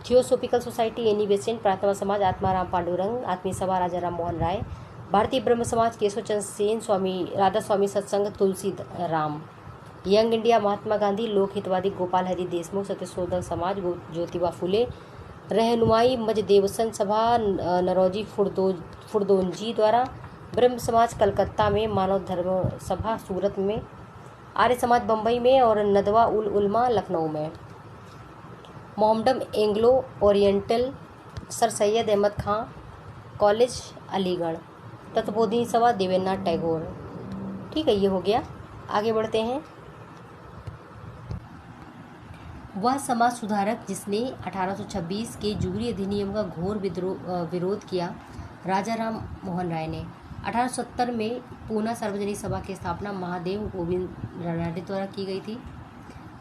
थियोसोफिकल सोसाइटी एनी बेसेंट प्रार्थना समाज आत्माराम पांडुरंग, आत्मीय सभा राजा राम मोहन राय। भारतीय ब्रह्म समाज केशव चंद्र सेन, स्वामी राधा स्वामी सत्संग तुलसी राम। यंग इंडिया महात्मा गांधी, लोक हितवादी गोपाल हरि देशमुख, सत्यशोधक समाज ज्योतिबा फुले। रहनुमाई मज देवसन सभा नरोजी फुरदोंजी द्वारा। ब्रह्म समाज कलकत्ता में, मानव धर्म सभा सूरत में, आर्य समाज बम्बई में और नदवा उल उलमा लखनऊ में। Mohammedan Anglo Oriental sir Syed Ahmad Khan college Aligarh. Tattvabodhini Sabha Devendranath Tagore. ठीक है, ये हो गया। आगे बढ़ते हैं। वह समाज सुधारक जिसने 1826 के जूरी अधिनियम का घोर विरोध किया, राजा राम मोहन राय ने। 1870 में पूना सार्वजनिक सभा की स्थापना महादेव गोविंद रानाडे द्वारा की गई थी।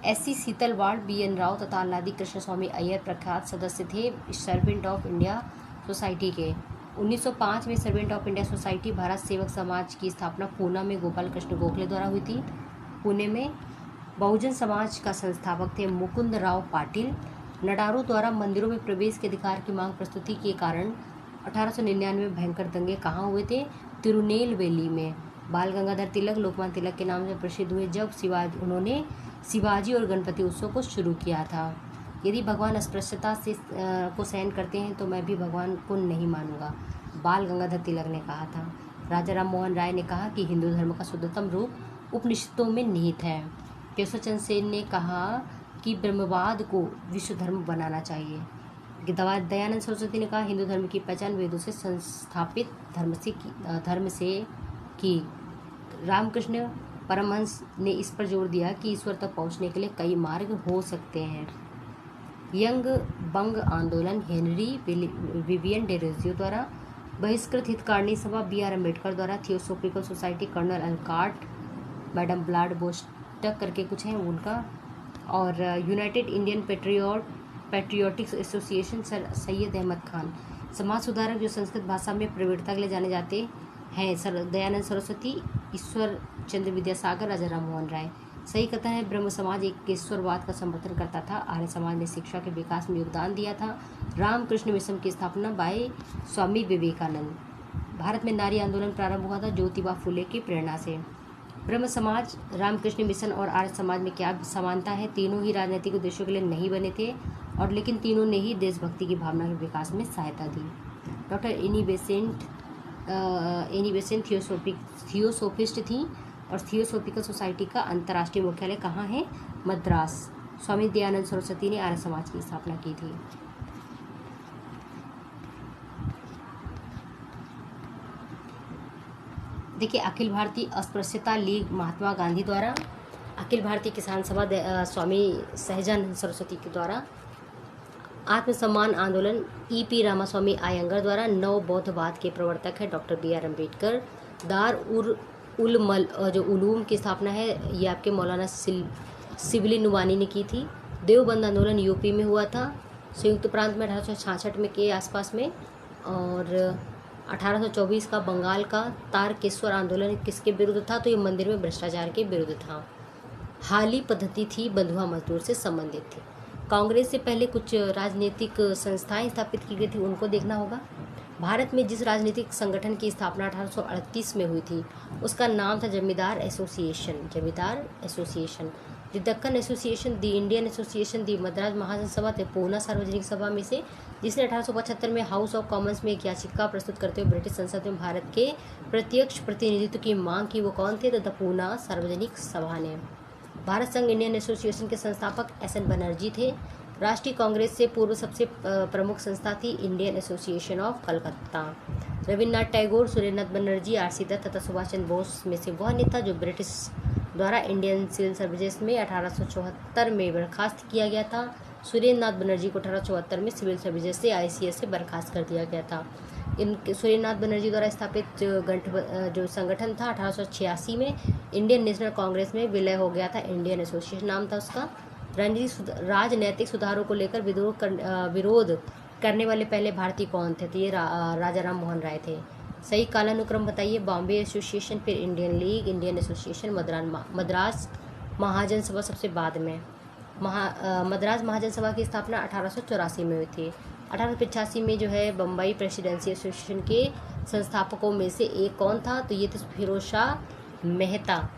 SC सीतलवाड़, BN राव तथा आल्हादी कृष्ण स्वामी अय्यर प्रख्यात सदस्य थे सर्वेंट ऑफ इंडिया सोसाइटी के। 1905 में servant of India society Bharat सेवक समाज की स्थापना पूना में गोपाल कृष्ण गोखले द्वारा हुई थी। पुणे में बहुजन समाज का संस्थापक थे मुकुंद राव पाटिल। नडारू द्वारा मंदिरों में प्रवेश के अधिकार की मांग प्रस्तुति के कारण 1899 में भयंकर दंगे कहाँ हुए थे? तिरुनेलवेली में। बाल गंगाधर तिलक लोकमान्य तिलक के नाम से प्रसिद्ध हुए जब उन्होंने शिवाजी और गणपति उत्सव को शुरू किया था। यदि भगवान अस्पृश्यता से को सहन करते हैं तो मैं भी भगवान को नहीं मानूंगा, बाल गंगाधर तिलक ने कहा था। राजा राम मोहन राय ने कहा कि हिंदू धर्म का शुद्धतम रूप उपनिषदों में निहित है। केशव चंद्र सेन ने कहा कि ब्रह्मवाद को विश्व धर्म बनाना चाहिए। दयानंद सरस्वती ने कहा हिंदू धर्म की पहचान वेदों से संस्थापित धर्म से की। रामकृष्ण परमहंस ने इस पर जोर दिया कि ईश्वर तक पहुंचने के लिए कई मार्ग हो सकते हैं। यंग बंग आंदोलन हेनरी विवियन डेरोजियो द्वारा, बहिष्कृत हितकारिणी सभा बी.आर. अम्बेडकर द्वारा, theosophical society colonel Olcott, madam Blavatsky करके कुछ हैं उनका, और united Indian patriotics association Syed Ahmad Khan. समाज सुधारक जो संस्कृत भाषा में प्रवीणता के लिए जाने जाते हैं दयानंद सरस्वती, ईश्वर चंद्र विद्यासागर, राजा राम मोहन राय। सही कथन है ब्रह्म समाज एक ईश्वरवाद का समर्थन करता था। आर्य समाज ने शिक्षा के विकास में योगदान दिया था। रामकृष्ण मिशन की स्थापना बाय स्वामी विवेकानंद। भारत में नारी आंदोलन प्रारंभ हुआ था ज्योतिबा फुले की प्रेरणा से। ब्रह्म समाज, रामकृष्ण मिशन और आर्य समाज में क्या समानता है? तीनों ही राजनीतिक उद्देश्यों के लिए नहीं बने थे और लेकिन तीनों ने ही देशभक्ति की भावना के विकास में सहायता दी। डॉक्टर एनी बेसेंट थियोसोफिस्ट थी और थियोसोफिकल सोसाइटी का अंतर्राष्ट्रीय मुख्यालय कहाँ है? मद्रास। स्वामी दयानंद सरस्वती ने आर्य समाज की स्थापना की थी। देखिए, अखिल भारतीय अस्पृश्यता लीग महात्मा गांधी द्वारा, अखिल भारतीय किसान सभा स्वामी सहजानंद सरस्वती के द्वारा, आत्मसम्मान आंदोलन E.P. रामास्वामी आयंगर द्वारा, नव बौद्धवाद के प्रवर्तक है डॉक्टर B.R. अम्बेडकर। दार उल जो उलूम की स्थापना है ये आपके मौलाना सिबली नुमानी ने की थी। देवबंद आंदोलन यूपी में हुआ था संयुक्त प्रांत में 1866 में के आसपास में, और 1824 का बंगाल का तारकेश्वर आंदोलन किसके विरुद्ध था? तो ये मंदिर में भ्रष्टाचार के विरुद्ध था। हाली पद्धति थी बंधुआ मजदूर से संबंधित थी। कांग्रेस से पहले कुछ राजनीतिक संस्थाएं स्थापित की गई थी, उनको देखना होगा। भारत में जिस राजनीतिक संगठन की स्थापना 1838 में हुई थी उसका नाम था Zamindar association. The Deccan association, the Indian association, the Madras Mahajan Sabha, the Poona Sarvajanik सभा में से, जिसने 1875 में हाउस ऑफ कॉमन्स में एक याचिका प्रस्तुत करते हुए ब्रिटिश संसद में भारत के प्रत्यक्ष प्रतिनिधित्व की मांग की। वो कौन थे? द पूना सार्वजनिक सभा ने। भारत संघ इंडियन एसोसिएशन के संस्थापक SN बनर्जी थे। राष्ट्रीय कांग्रेस से पूर्व सबसे प्रमुख संस्था थी Indian association of Calcutta. Rabindranath Tagore, Surendranath Banerjee, RC Dutt तथा सुभाष चंद्र बोस में से वह नेता जो ब्रिटिश द्वारा इंडियन सिविल सर्विसेज में 1874 में बर्खास्त किया गया था। सुरेंद्रनाथ बनर्जी को 1874 में सिविल सर्विसेज से ICS से बर्खास्त कर दिया गया था। सुरेंद्रनाथ बनर्जी द्वारा स्थापित जो संगठन था 1886 में इंडियन नेशनल कांग्रेस में विलय हो गया था। इंडियन एसोसिएशन नाम था उसका। राजनैतिक सुधारों को लेकर विरोध करने वाले पहले भारतीय कौन थे? तो ये राजा राम मोहन राय थे। सही कालानुक्रम बताइए। बॉम्बे एसोसिएशन, फिर Indian league, Indian association, Madras Mahajan Sabha सबसे बाद में। मद्रास महाजन सभा की स्थापना 1884 में हुई थी। 1885 में जो है बम्बई प्रेसिडेंसी एसोसिएशन के संस्थापकों में से एक कौन था? तो ये थे Firoz Shah Mehta.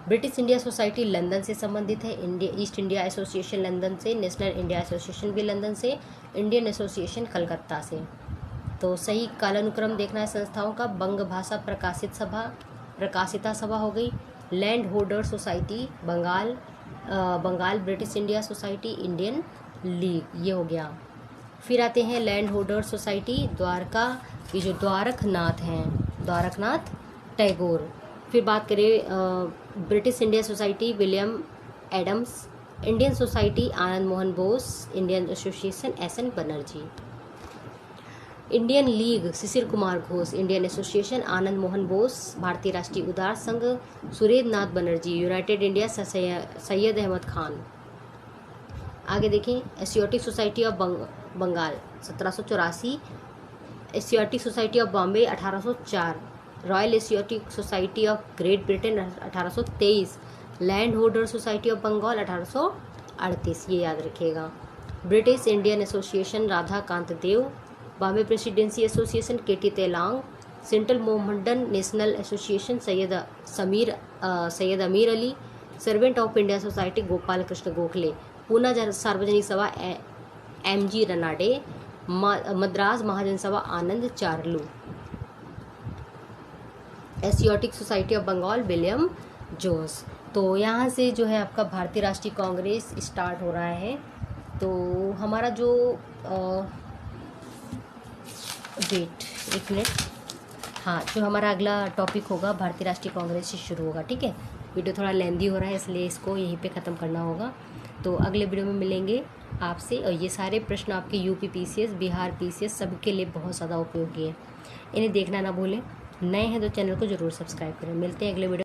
British India society London से संबंधित है। ईस्ट इंडिया एसोसिएशन लंदन से, नेशनल इंडिया एसोसिएशन भी लंदन से, इंडियन एसोसिएशन कलकत्ता से। तो सही कालानुक्रम देखना है संस्थाओं का। बंग भाषा प्रकाशिता सभा हो गई। Land holder society Bengal British India society, Indian league, ये हो गया। फिर आते हैं लैंड होल्डर सोसाइटी द्वारका, ये जो द्वारकनाथ हैं, द्वारकनाथ टैगोर। फिर बात करें British India society William Adams, Indian society Anand Mohan Bose, Indian association SN Banerjee. Indian league Shishir Kumar Ghosh, Indian association Anand Mohan Bose, भारतीय राष्ट्रीय उदार संघ सुरेंद्रनाथ बनर्जी, यूनाइटेड इंडिया सैयद अहमद खान। आगे देखें Asiatic society of Bengal 1784, Asiatic society of Bombay 1804, royal Asiatic society of Great Britain 1823, land holder society of Bengal 1838, ये याद रखिएगा। British Indian association Radha Kant Dev, Bombay presidency association KT Telang, central Mohammedan national association Syed Ameer Ali, servant of India society Gopal Krishna Gokhale. Poona Sarvajanik Sabha MG Ranade. Madras Mahajan Sabha Ananda Charlu. Asiatic society of Bengal William जोस। तो यहाँ से जो है आपका भारतीय राष्ट्रीय कांग्रेस स्टार्ट हो रहा है। तो हमारा जो वेट एक मिनट, हाँ, जो हमारा अगला टॉपिक होगा भारतीय राष्ट्रीय कांग्रेस से शुरू होगा। ठीक है, वीडियो थोड़ा लेंदी हो रहा है इसलिए इसको यहीं पे ख़त्म करना होगा। तो अगले वीडियो में मिलेंगे आपसे। और ये सारे प्रश्न आपके यूपी PCS, बिहार PCS सबके लिए बहुत ज़्यादा उपयोगी है, इन्हें देखना ना भूलें। नए हैं तो चैनल को ज़रूर सब्सक्राइब करें। मिलते हैं अगले वीडियो।